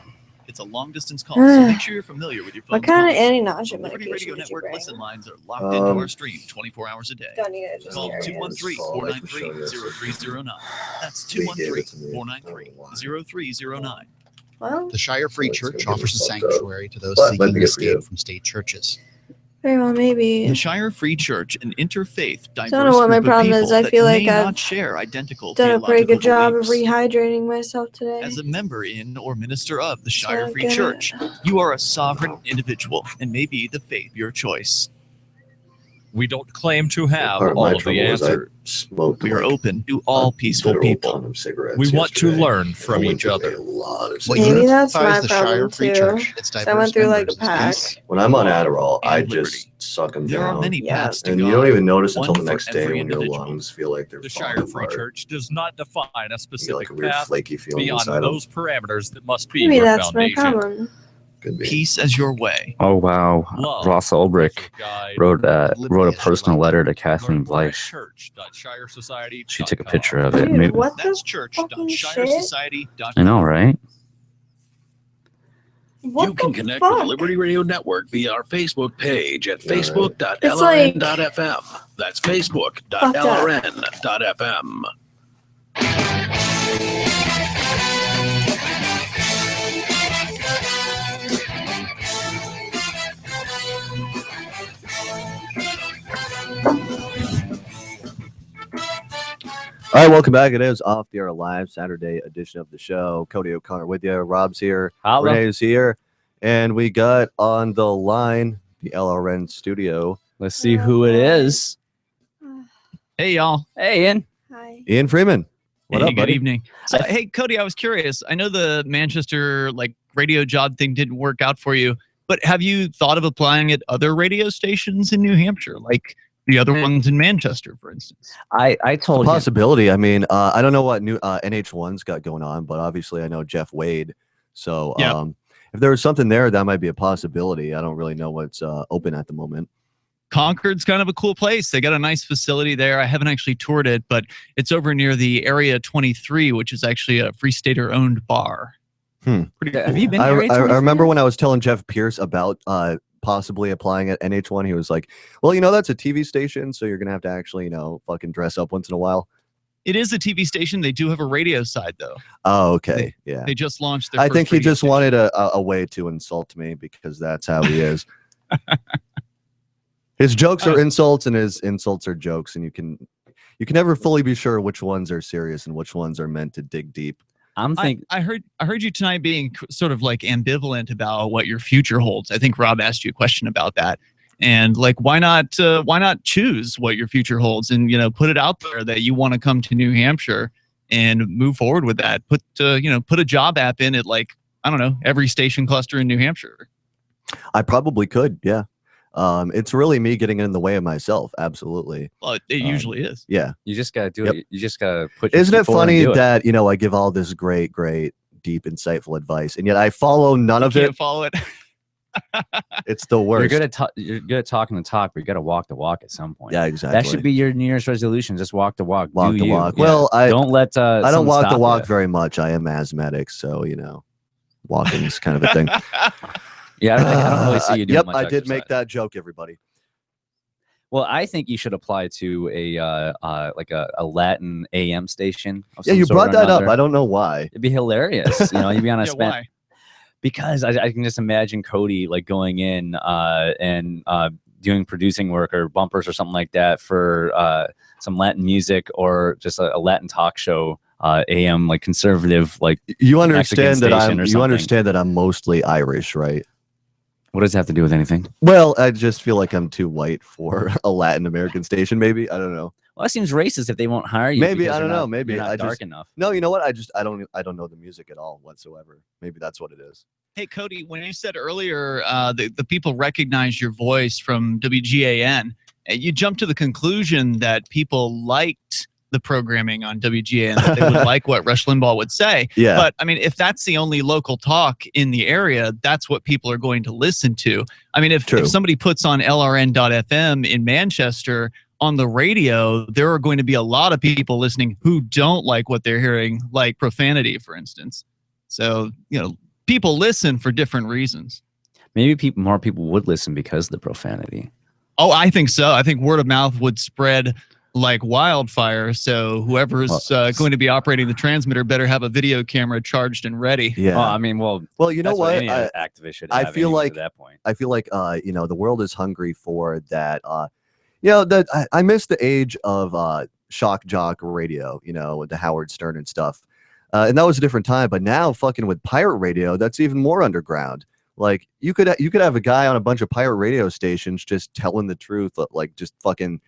It's a long-distance call, so make sure you're familiar with your phone. What kind of anti-nausea Liberty medication Radio did you Network bring? listen lines are locked into our stream 24 hours a day. Don't need it, just Call carry it. 213-493-0309. That's 213-493-0309. Well, The Shire Free Church offers a sanctuary to those But might seeking be good for escape you. from state churches. very well, maybe. The Shire Free Church, an interfaith, diverse Don't know what my group of problem is. people I that feel may like not I've share identical done a pretty good theological job of beliefs. rehydrating myself today. As a member in or minister of the Shire So Free get it. Church, you are a sovereign individual and may be the faith of your choice. We don't claim to have Part of all my of the trouble was I answers. smoked We are like open to all peaceful literal people. ton of cigarettes We want to yesterday. learn I from went each through other. a lot of What Maybe cigarettes. that's my unifies the Shire problem Free too. Church, its So I diverse went through like a members, is pack. peace. When I'm on Adderall, I and just liberty. suck them There are down. many paths to And God. you don't even notice one until the for next day every when your individual. lungs feel like they're The falling Shire Free apart. Church does not define a You get specific like a weird path flaky feeling beyond inside them. those parameters that must be Maybe your that's my foundation. problem. Could be. Peace as your way. Oh wow, Love, Ross Ulbrich guide, wrote a personal letter to Kathleen learn more at Bleish. church.shiresociety.com. She took a picture of it. Dude, Maybe- what the That's fucking shit? church.shiresociety.com. I know, right? What You can the connect fuck? with Liberty Radio Network via our Facebook page at facebook.lrn.fm. It's like- That's Fucked facebook.lrn.fm. All right, welcome back. It is Off the Air Live Saturday edition of the show. Cody O'Connor with you. Rob's here. Holla. Renee's here. And we got on the line the LRN studio. Let's see who it is. Hey, y'all. Hey, Ian. Hi. Ian Freeman. What Hey, up, good buddy? evening. So, hey, Cody, I was curious. I know the Manchester radio job thing didn't work out for you, but have you thought of applying at other radio stations in New Hampshire, like the other ones in Manchester, for instance? I told him. Possibility. I mean, I don't know what new NH1's got going on, but obviously I know Jeff Wade. So Yeah. if there was something there, that might be a possibility. I don't really know what's open at the moment. Concord's kind of a cool place. They got a nice facility there. I haven't actually toured it, but it's over near the Area 23, which is actually a Free Stater-owned bar. Have you been? I remember when I was telling Jeff Pierce about possibly applying at NH1. He was like, "Well, that's a TV station, so you're gonna have to actually, fucking dress up once in a while." It is a TV station. They do have a radio side, though. Oh, okay, yeah. They just launched their I first think he radio just station. wanted a way to insult me because that's how he is. His jokes are insults, and his insults are jokes, and you can never fully be sure which ones are serious and which ones are meant to dig deep. I heard you tonight being sort of like ambivalent about what your future holds. I think Rob asked you a question about that, and like why not choose what your future holds and put it out there that you want to come to New Hampshire and move forward with that. Put a job app in at like I don't know every station cluster in New Hampshire. I probably could, yeah. It's really me getting in the way of myself. Absolutely. Well, it usually is. Yeah. You just gotta do Yep. it. You just gotta put. Your Isn't it foot forward and funny do it. that I give all this great, deep, insightful advice, and yet I follow none of Can't it? follow it. It's the worst. You're good at talking the talk, but you gotta walk the walk at some point. Yeah, exactly. That should be your New Year's resolution. Just walk the walk. Walk Do the you. walk. Yeah. Well, I don't let. I don't someone walk the stop walk you. very much. I am asthmatic, so walking is kind of a thing. Yeah, I don't really see you doing Yep, much I did exercise. make that joke, everybody. Well, I think you should apply to a Latin AM station. Of Yeah, some you sort brought or that up. another. I don't know why. It'd be hilarious. You'd be on a Yeah, span. why? Because I can just imagine Cody like going in and doing producing work or bumpers or something like that for some Latin music or just a Latin talk show, AM like conservative like. You Mexican understand that station or something. I'm mostly Irish, right? What does that have to do with anything? Well, I just feel like I'm too white for a Latin American station. Maybe I don't know. Well, that seems racist if they won't hire you. Maybe because I don't you're know. not- Maybe you're not I dark just enough. No, you know what? I don't know the music at all whatsoever. Maybe that's what it is. Hey, Cody, when you said earlier the people recognize your voice from WGAN, you jumped to the conclusion that people liked the programming on WGAN, that they would like what Rush Limbaugh would say. Yeah. But, I mean, if that's the only local talk in the area, that's what people are going to listen to. I mean, if somebody puts on LRN.FM in Manchester on the radio, there are going to be a lot of people listening who don't like what they're hearing, like profanity, for instance. So, people listen for different reasons. Maybe more people would listen because of the profanity. Oh, I think so. I think word of mouth would spread like wildfire. So whoever's going to be operating the transmitter better have a video camera charged and ready. Yeah. Well, I mean, you know that's what? any activist should I have feel anyways like at that point. I feel like the world is hungry for that. That I miss the age of shock jock radio. With the Howard Stern and stuff. And that was a different time, but now fucking with pirate radio, that's even more underground. Like you could have a guy on a bunch of pirate radio stations just telling the truth, like just fucking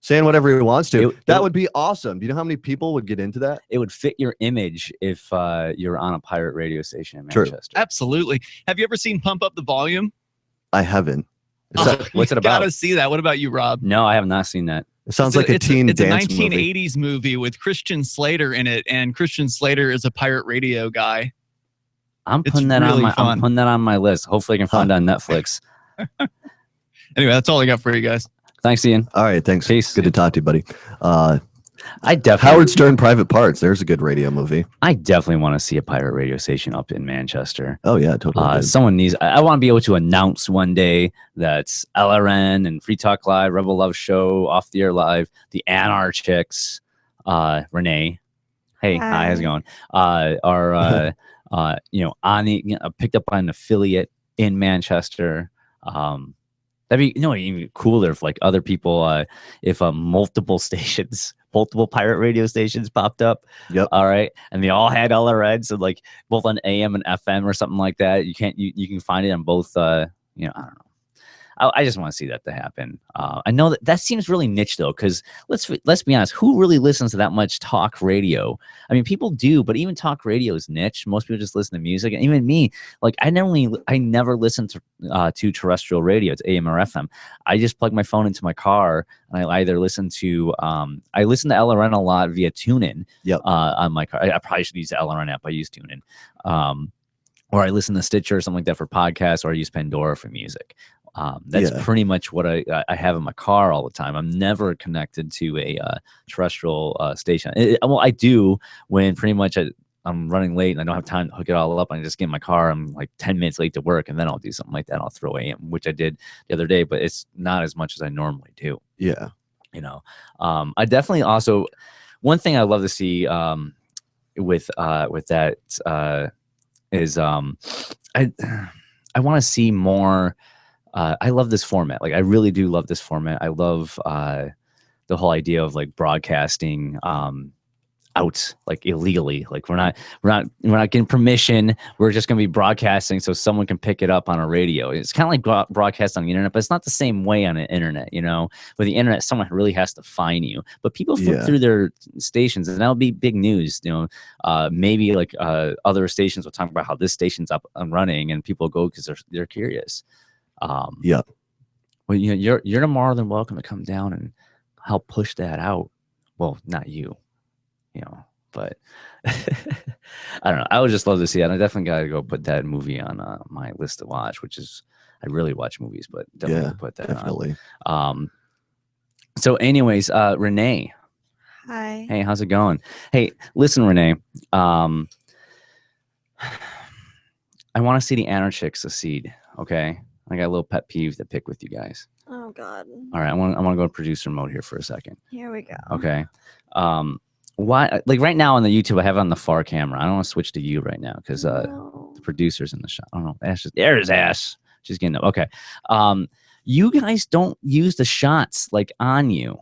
saying whatever he wants to. That would be awesome. Do you know how many people would get into that? It would fit your image if you're on a pirate radio station in True. Manchester. Absolutely. Have you ever seen Pump Up the Volume? I haven't. What's it about? Gotta see that. What about you, Rob? No, I have not seen that. It sounds like a teen it's dance a 1980s movie with Christian Slater in it, and Christian Slater is a pirate radio guy. I'm It's putting that really on my fun. I'm putting that on my list. Hopefully I can find it on Netflix. Anyway, that's all I got for you guys. Thanks, Ian. All right, thanks. Peace. Good to talk to you, buddy. I definitely Howard Stern Private Parts. There's a good radio movie. I definitely want to see a pirate radio station up in Manchester. Oh yeah, totally. Good. Someone needs. I want to be able to announce one day that's LRN and Free Talk Live, Rebel Love Show, Off the Air Live, the Anarchics, Renee. Hey, hi, how's it going? Are on the picked up by an affiliate in Manchester. That'd be even cooler if like other people if multiple stations, multiple pirate radio stations popped up. Yep. All right. And they all had LRN, so like both on AM and FM or something like that. You can find it on both I don't know. I just want to see that to happen. I know that seems really niche though, because let's be honest, who really listens to that much talk radio? I mean, people do, but even talk radio is niche. Most people just listen to music, and even me, like I never listen to terrestrial radio. It's AM or FM. I just plug my phone into my car, and I either listen to LRN a lot via TuneIn. Yep. On my car, I probably should use the LRN app. I use TuneIn. Or I listen to Stitcher or something like that for podcasts, or I use Pandora for music. That's Yeah. pretty much what I have in my car all the time. I'm never connected to a terrestrial station. Well, I do when pretty much I'm running late and I don't have time to hook it all up. I just get in my car. I'm like 10 minutes late to work, and then I'll do something like that. I'll throw AM, which I did the other day, but it's not as much as I normally do. Yeah. You know, I definitely also, one thing I love to see with that is I want to see more. I love this format. Like, I really do love this format. I love the whole idea of like broadcasting out like illegally. Like we're not getting permission. We're just gonna be broadcasting so someone can pick it up on a radio. It's kind of like broadcast on the internet, but it's not the same way on the internet. You know, with the internet, someone really has to find you. But people flip through their stations, and that'll be big news. You know, maybe like other stations will talk about how this station's up and running, and people go because they're curious. Yeah. Well, you know, you're more than welcome to come down and help push that out. Well, not you. You know, but I don't know. I would just love to see it. I definitely got to go put that movie on my list to watch, which is, I really watch movies, but definitely put that on. So anyways, Renee. Hi. Hey, how's it going? Hey, listen, Renee. I want to see the Anarchics succeed. Okay. I got a little pet peeve to pick with you guys. Oh God. All right. I want to go to producer mode here for a second. Here we go. Okay. Why, like right now on the YouTube, I have it on the far camera. I don't want to switch to you right now because the producer's in the shot. I don't know. Ash is, there's Ash. She's getting up. Okay. You guys don't use the shots like on you.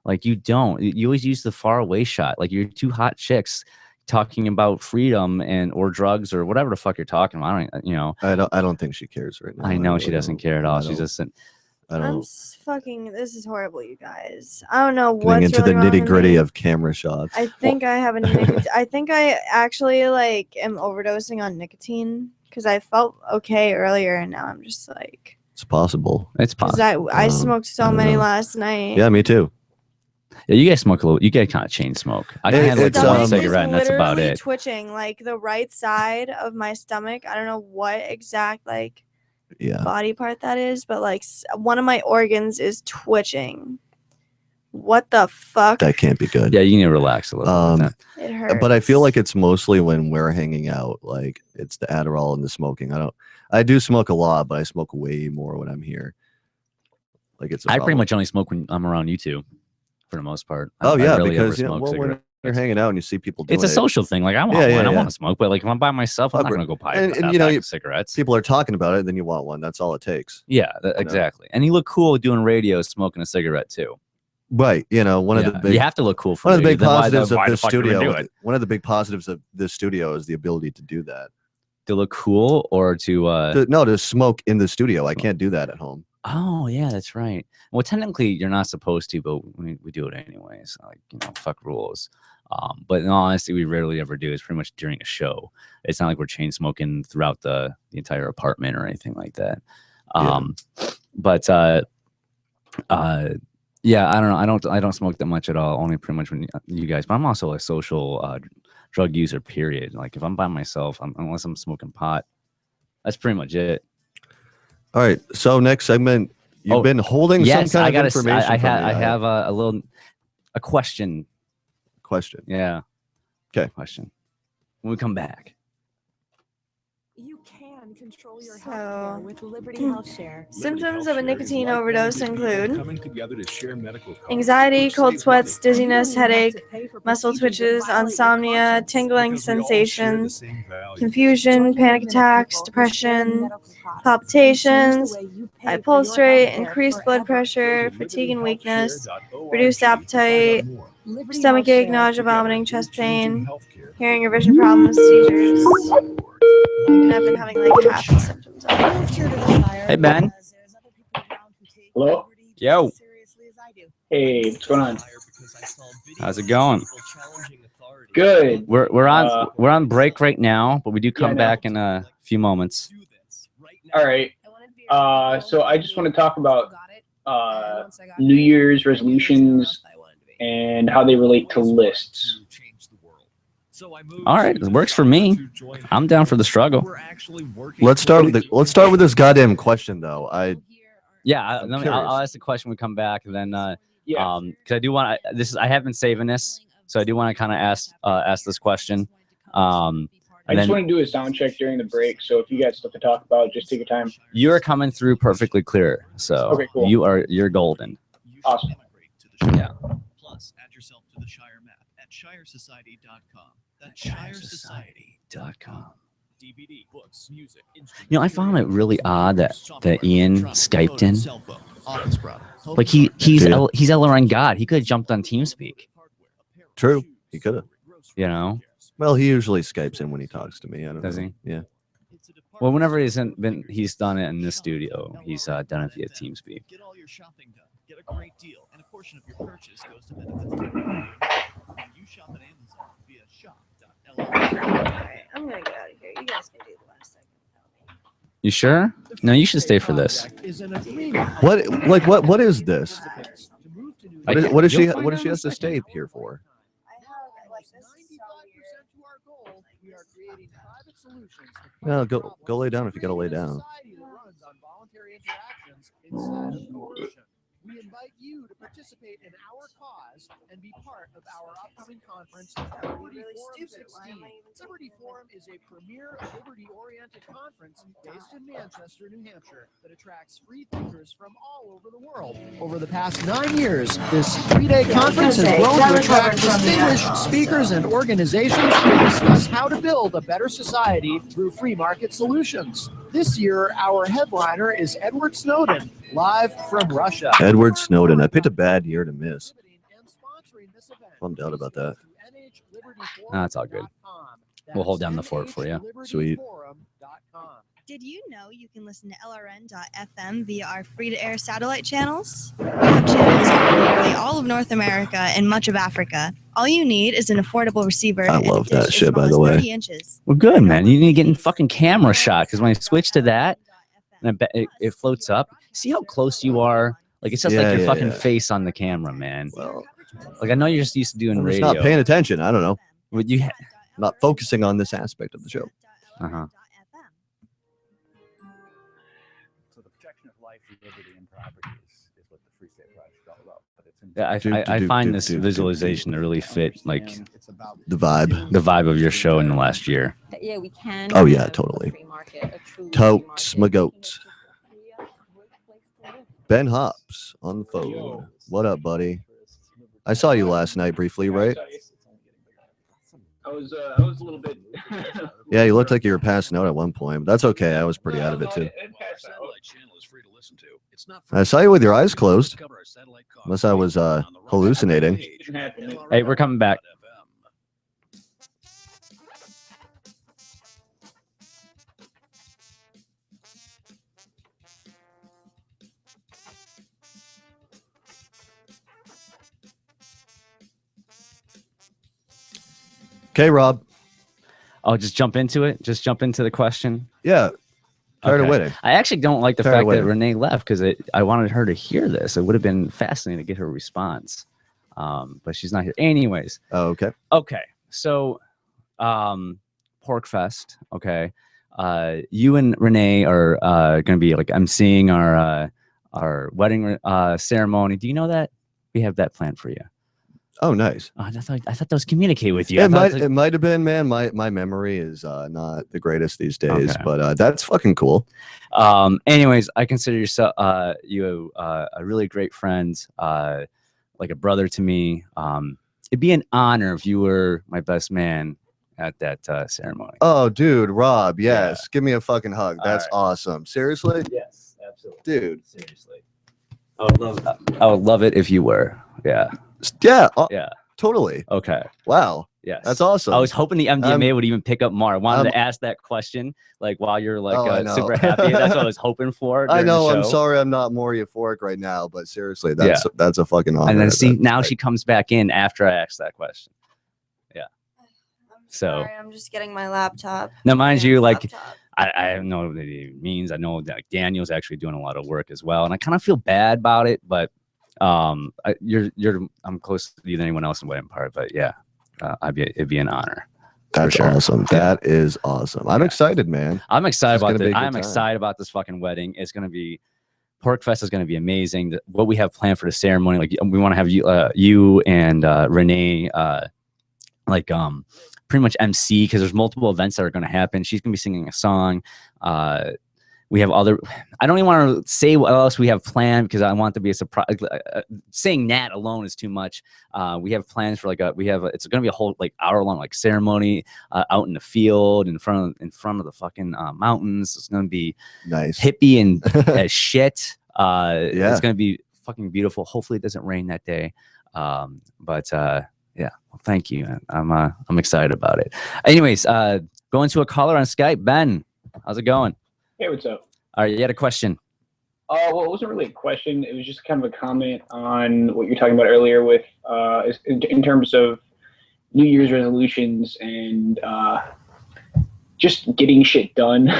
Like you don't. You always use the far away shot. Like you're two hot chicks talking about freedom and or drugs or whatever the fuck you're talking about. I don't, you know. I don't think she cares right now. I know she doesn't care at all. She's just. I'm fucking. This is horrible, you guys. I don't know getting what's into really the wrong nitty with gritty me. of camera shots. I think I have I think I actually like am overdosing on nicotine because I felt okay earlier and now I'm just like. It's possible. It's possible. I smoked so many last night. Yeah, me too. Yeah, you guys smoke a little. You guys kind of chain smoke. I can have like one cigarette, and that's about it. Twitching, like the right side of my stomach. I don't know what exact like body part that is, but like one of my organs is twitching. What the fuck? That can't be good. Yeah, you need to relax a little. It hurts. But I feel like it's mostly when we're hanging out. Like it's the Adderall and the smoking. I do smoke a lot, but I smoke way more when I'm here. Like it's. I pretty much only smoke when I'm around you two, for the most part. Oh yeah, I really because when you're hanging out and you see people doing it's a social thing. Like I want one. I want to smoke, but like if I'm by myself, I'm not gonna go buy and you know, cigarettes. People are talking about it, then you want one. That's all it takes. Yeah, exactly. And you look cool doing radio, smoking a cigarette too. Right. You know, one of the big. You have to look cool for one of the big then positives of why this the fuck are we studio. doing it? One of the big positives of this studio is the ability to do that. To look cool or to to smoke in the studio. I can't do that at home. Oh yeah, that's right. Well, technically you're not supposed to, but we do it anyways. Like, you know, fuck rules. But in all honesty, we rarely ever do. It's pretty much during a show. It's not like we're chain smoking throughout the entire apartment or anything like that. But yeah, I don't know. I don't smoke that much at all. Only pretty much when you guys. But I'm also a social drug user. Period. Like if I'm by myself, unless I'm smoking pot, that's pretty much it. All right. So next segment, you've been holding some kind of information. I have a question. Question. Yeah. Okay. Question. When we come back. You can control your health with Liberty Health Share. Symptoms of a nicotine overdose include coming together to share medical anxiety, cold sweats, dizziness, headache, muscle twitches, insomnia, tingling sensations, confusion, panic attacks, depression, palpitations, high pulse rate, increased blood pressure, fatigue and weakness, reduced appetite, stomachache, nausea, vomiting, chest pain, hearing or vision problems, seizures. And I've been having like half the symptoms of it. Hey, Ben. Hello? Yo. Hey, what's going on? How's it going? Good. We're on break right now, but we do come back in a few moments. All right. So I just want to talk about New Year's resolutions and how they relate to lists. All right, it works for me. I'm down for the struggle. Let's start with this goddamn question though. Yeah, I'm I'll curious. ask the question when we come back, and then Yeah. because I do want I have been saving this, so I do want to kind of ask this question. I just want to do a sound check during the break, so if you guys stuff to talk about, just take your time. You're coming through perfectly clear, so Okay, cool. you're golden. Awesome. Yeah. Plus, add yourself to the Shire map at shiresociety.com. That's shiresociety.com. DVD, books, music, You know, I found it really odd that Ian Skyped in. Like he's LRN God. He could have jumped on TeamSpeak. True, he could have. You know. Well, he usually Skypes in when he talks to me. I don't Does know. he? Yeah. Well, whenever he's done it in this studio, he's done it via TeamSpeak. Get all your shopping done. Get a great deal, and a portion of your purchase goes to benefits. When you shop at Amazon via shop.lrn. I'm gonna get out of here. You guys can do the last segment. You sure? No, you should stay for this. What is this? What does she have to stay here for? No, go lay down if you gotta lay down. We invite you to participate in our cause and be part of our upcoming conference, Liberty Forum 16. Liberty Forum is a premier liberty-oriented conference based in Manchester, New Hampshire, that attracts free thinkers from all over the world. Over the past 9 years, this 3-day conference has grown to attract distinguished speakers and organizations to discuss how to build a better society through free market solutions. This year, our headliner is Edward Snowden, live from Russia. Edward Snowden. I picked a bad year to miss. Bummed out about that. No, it's all good. We'll hold down the fort for you. Sweet. Did you know you can listen to LRN.FM via our free-to-air satellite channels? We have channels in nearly all of North America and much of Africa. All you need is an affordable receiver. I love that shit, by the way. 30 inches. Well, good, man. You need to get in fucking camera shot, because when I switch to that, and I bet it floats up. See how close you are? Like, it's just like your fucking face on the camera, man. Well, like, I know you're just used to doing I'm just radio. not paying attention. I don't know. But you not focusing on this aspect of the show. Uh-huh. So the protection of life, liberty, and property is what the Free State Project is all about. But it's Yeah, I find this visualization to really fit, like, the vibe of your show in the last year. Yeah, we can. Oh yeah, totally. Totes my goats. Ben Hops on the phone. What up, buddy? I saw you last night briefly, right? I was a little bit. Yeah, you looked like you were passing out at one point, but that's okay. I was pretty out of it too. I saw you with your eyes closed. Unless I was hallucinating. Hey, we're coming back. Okay, Rob. Oh, just jump into it. Just jump into the question. Yeah. Tired of waiting. I actually don't like the Tired of fact that waiting. Renee left, because I wanted her to hear this. It would have been fascinating to get her response. But she's not here. Anyways. Oh, okay. Okay. So, Pork Fest. Okay. You and Renee are going to be like emceeing our wedding ceremony. Do you know that? We have that planned for you. Oh, nice. I thought that was communicated with you. It might have been, man. My memory is not the greatest these days, Okay. but that's fucking cool. Anyways, I consider yourself you a really great friend, like a brother to me. It'd be an honor if you were my best man at that ceremony. Oh, dude, Rob, yes. Give me a fucking hug. That's awesome. Seriously? Yes, absolutely. Dude. Seriously. I would love it if you were. Yeah. Yeah. Yeah. Totally. Okay. Wow. Yes. That's awesome. I was hoping the MDMA would even pick up more. I wanted to ask that question, like, while you're like I know. super happy. That's what I was hoping for. I during the know. I'm show. sorry I'm not more euphoric right now, but seriously, that's a fucking honor. And then see, now she comes back in after I asked that question. Yeah. So Sorry, I'm just getting my laptop. now, mind you, like, I don't know what it means. I know that Daniel's actually doing a lot of work as well, and I kind of feel bad about it, but I'm closer to you than anyone else in Wedding Part. But yeah, it'd be an honor. That's sure. awesome. That is awesome. I'm excited, man. I'm excited It's about gonna be this. a good I'm time. excited about this fucking wedding. It's gonna be Pork Fest is going to be amazing. What we have planned for the ceremony, like we want to have you and Renee, pretty much MC, because there's multiple events that are going to happen. She's going to be singing a song. We have other. I don't even want to say what else we have planned because I want to be a surprise. Saying that alone is too much. We have plans for it's going to be a whole hour-long ceremony out in the field in front of the fucking mountains. It's going to be nice, hippie and as shit. It's going to be fucking beautiful. Hopefully it doesn't rain that day. Yeah, well, thank you. I'm excited about it. Anyways, going to a caller on Skype. Ben, how's it going? Hey, what's up? All right, you had a question. Well, it wasn't really a question. It was just kind of a comment on what you're talking about earlier with in terms of New Year's resolutions and just getting shit done.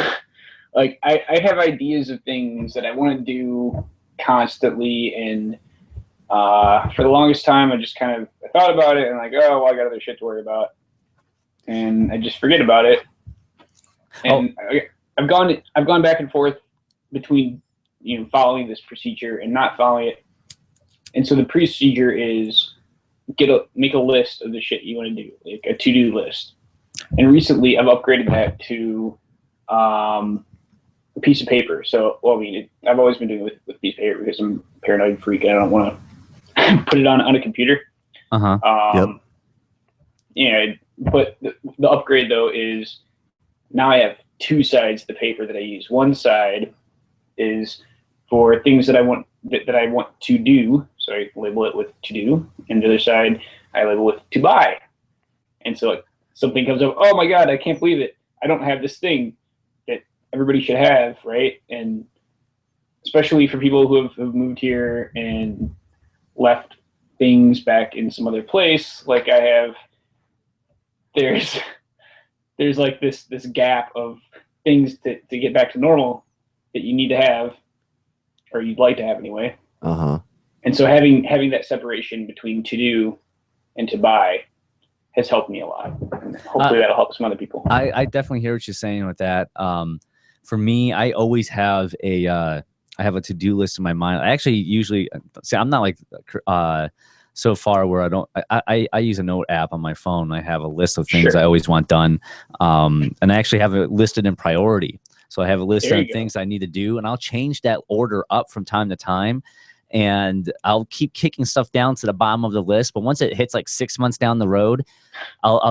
I have ideas of things that I want to do constantly, and for the longest time, I thought about it and I got other shit to worry about, and I just forget about it. And I've gone back and forth between following this procedure and not following it. And so the procedure is make a list of the shit you want to do, like a to-do list. And recently I've upgraded that to a piece of paper. So, I've always been doing it with a piece of paper because I'm a paranoid freak and I don't want to put it on a computer. Yep. But the upgrade though is now I have two sides of the paper that I use. One side is for things that I want to do, so I label it with to do, and the other side I label with to buy. And so something comes up, oh my god, I can't believe it, I don't have this thing that everybody should have, right? And especially for people who have moved here and left things back in some other place, like I have, there's like this gap of things to get back to normal that you need to have, or you'd like to have anyway. And so having that separation between to do and to buy has helped me a lot. And hopefully that'll help some other people. I definitely hear what you're saying with that. For me, I always have I have a to-do list in my mind. I actually usually I'm not so far where I use a note app on my phone. I have a list of things I always want done. And I actually have it listed in priority. So I have a list of things I need to do, and I'll change that order up from time to time. And I'll keep kicking stuff down to the bottom of the list. But once it hits 6 months down the road,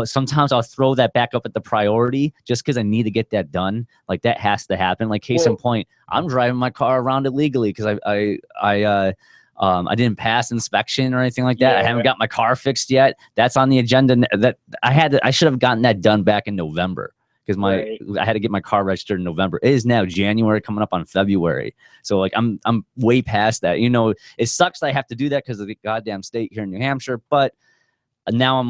sometimes I'll throw that back up at the priority just because I need to get that done. That has to happen. Case in point, I'm driving my car around illegally because I didn't pass inspection or anything like that. I haven't got my car fixed yet. That's on the agenda. That I should have gotten that done back in November because I had to get my car registered in November. It is now January, coming up on February. So I'm way past that. It sucks that I have to do that because of the goddamn state here in New Hampshire. But now I'm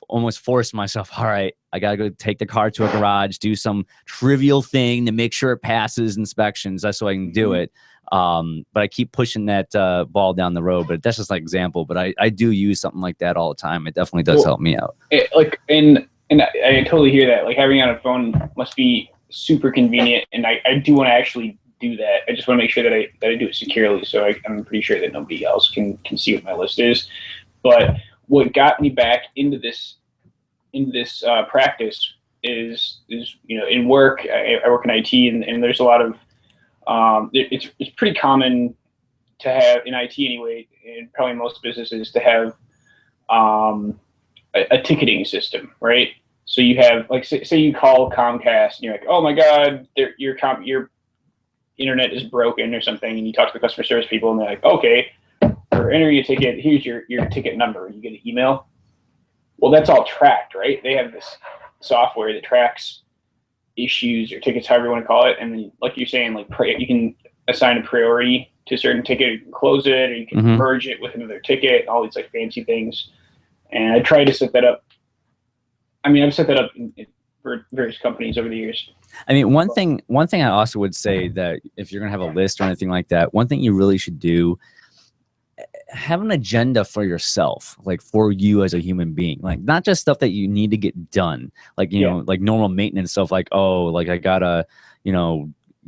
almost forced myself. All right, I gotta go take the car to a garage, do some trivial thing to make sure it passes inspections. That's so I can do it. But I keep pushing that ball down the road. But that's just an example. But I do use something like that all the time. It definitely does help me out. And I totally hear that. Having it on a phone must be super convenient. And I do want to actually do that. I just want to make sure that I do it securely. So I'm pretty sure that nobody else can see what my list is. But what got me back into this practice is in work. I work in IT, and there's a lot of it's pretty common to have in IT anyway, and probably most businesses, to have a ticketing system, right? So you have say you call Comcast and you're like, oh my god, your internet is broken or something, and you talk to the customer service people and they're like, okay, for entering a ticket, here's your ticket number. You get an email. Well, that's all tracked, right? They have this software that tracks issues or tickets, however you want to call it, and then like you're saying, you can assign a priority to a certain ticket, you can close it, or you can merge it with another ticket, all these fancy things. And I tried to set that up. I've set that up for various companies over the years. One thing I also would say, that if you're gonna have a list or anything like that, one thing you really should do, have an agenda for yourself, for you as a human being, not just stuff that you need to get done, know, normal maintenance stuff, I gotta,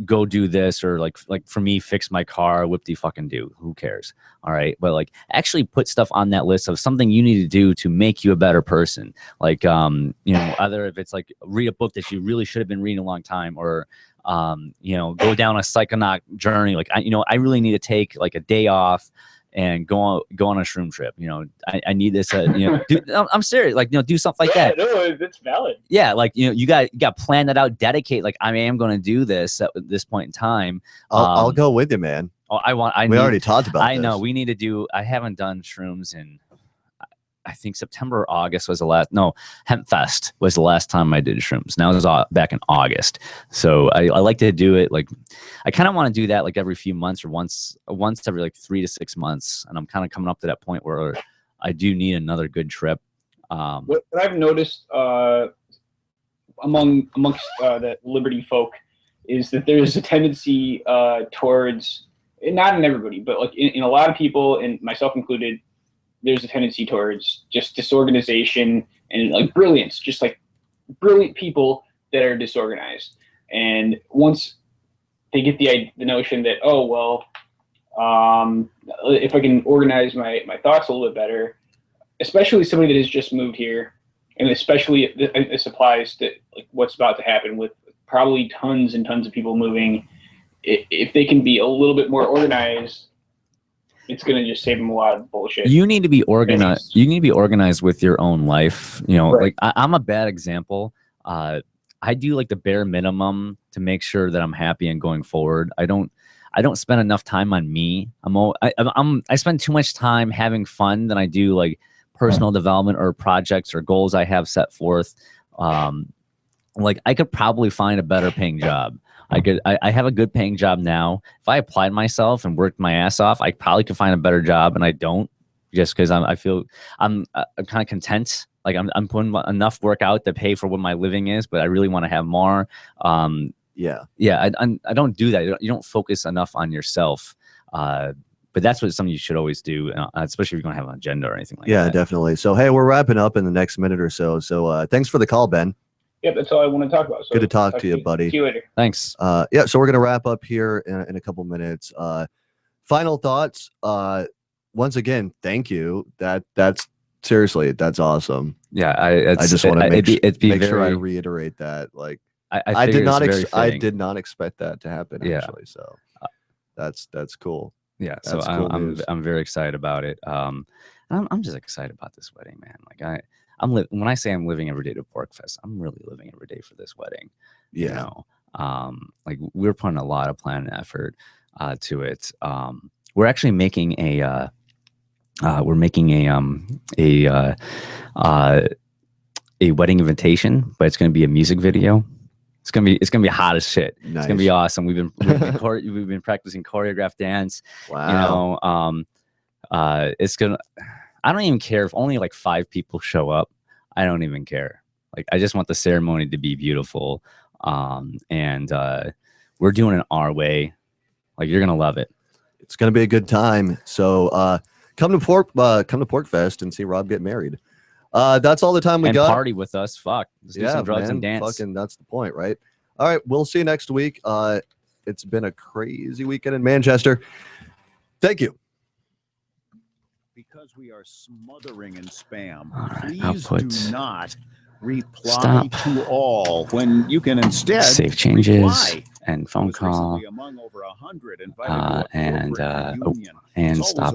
go do this, or like for me, fix my car, whip the fucking do. Who cares? All right. But like actually put stuff on that list of something you need to do to make you a better person. Like, either if it's like read a book that you really should have been reading a long time, or, go down a psychonaut journey. Like, I really need to take like a day off and go on a shroom trip. I need this, I'm serious. Like, do something like that. No, it's valid. Yeah. Like, you got to plan that out, dedicate. Like, I am going to do this at this point in time. I'll go with you, man. Oh, we already talked about I this. know we need to do, I haven't done shrooms in, I think September or August was the last. No, Hemp Fest was the last time I did shrooms. Now it was back in August. So I like to do it. Like, I kind of want to do that like every few months, or once every like 3 to 6 months. And I'm kind of coming up to that point where I do need another good trip. What I've noticed amongst the Liberty folk is that there's a tendency towards, not in everybody, but like in a lot of people, and myself included, there's a tendency towards just disorganization and like brilliance, just like brilliant people that are disorganized. And once they get the notion that, oh, well, if I can organize my thoughts a little bit better, especially somebody that has just moved here, and especially this applies to like what's about to happen with probably tons and tons of people moving, if they can be a little bit more organized, it's going to just save them a lot of bullshit. You need to be organized. You need to be organized with your own life. Like I'm a bad example. I do like the bare minimum to make sure that I'm happy and going forward. I don't spend enough time on me. I spend too much time having fun than I do like personal development or projects or goals I have set forth. Like I could probably find a better paying job. I have a good paying job now. If I applied myself and worked my ass off, I probably could find a better job, and I don't, just because I feel I'm kind of content. Like I'm putting enough work out to pay for what my living is, but I really want to have more. I don't do that. You don't focus enough on yourself. But that's something you should always do, especially if you're going to have an agenda or anything like that. Yeah, definitely. So, hey, we're wrapping up in the next minute or so. So thanks for the call, Ben. Yep, that's all I want to talk about. So good to talk to you, buddy. See you later. Thanks. So we're going to wrap up here in a couple minutes. Final thoughts. Once again, thank you. That's seriously, that's awesome. Yeah, I just want to make sure I reiterate that. Like, I did not expect that to happen. Actually, so that's cool. Yeah, so I'm very excited about it. I'm just excited about this wedding, man. Like when I say I'm living every day to Pork Fest, I'm really living every day for this wedding. Yeah. Like we're putting a lot of plan and effort to it. We're actually making a wedding invitation, but it's going to be a music video. It's gonna be hot as shit. Nice. It's gonna be awesome. We've been practicing choreographed dance. Wow. It's gonna. I don't even care if only like 5 people show up. I don't even care. Like I just want the ceremony to be beautiful. And we're doing it our way. Like you're gonna love it. It's gonna be a good time. So come to Pork Fest and see Rob get married. That's all the time we got. Party with us. Fuck. Let's do some drugs and dance. Fucking, that's the point, right? All right, we'll see you next week. It's been a crazy weekend in Manchester. Thank you. Because we are smothering in spam, right, please do not reply to all when you can instead save changes and phone call among over 100 and stop.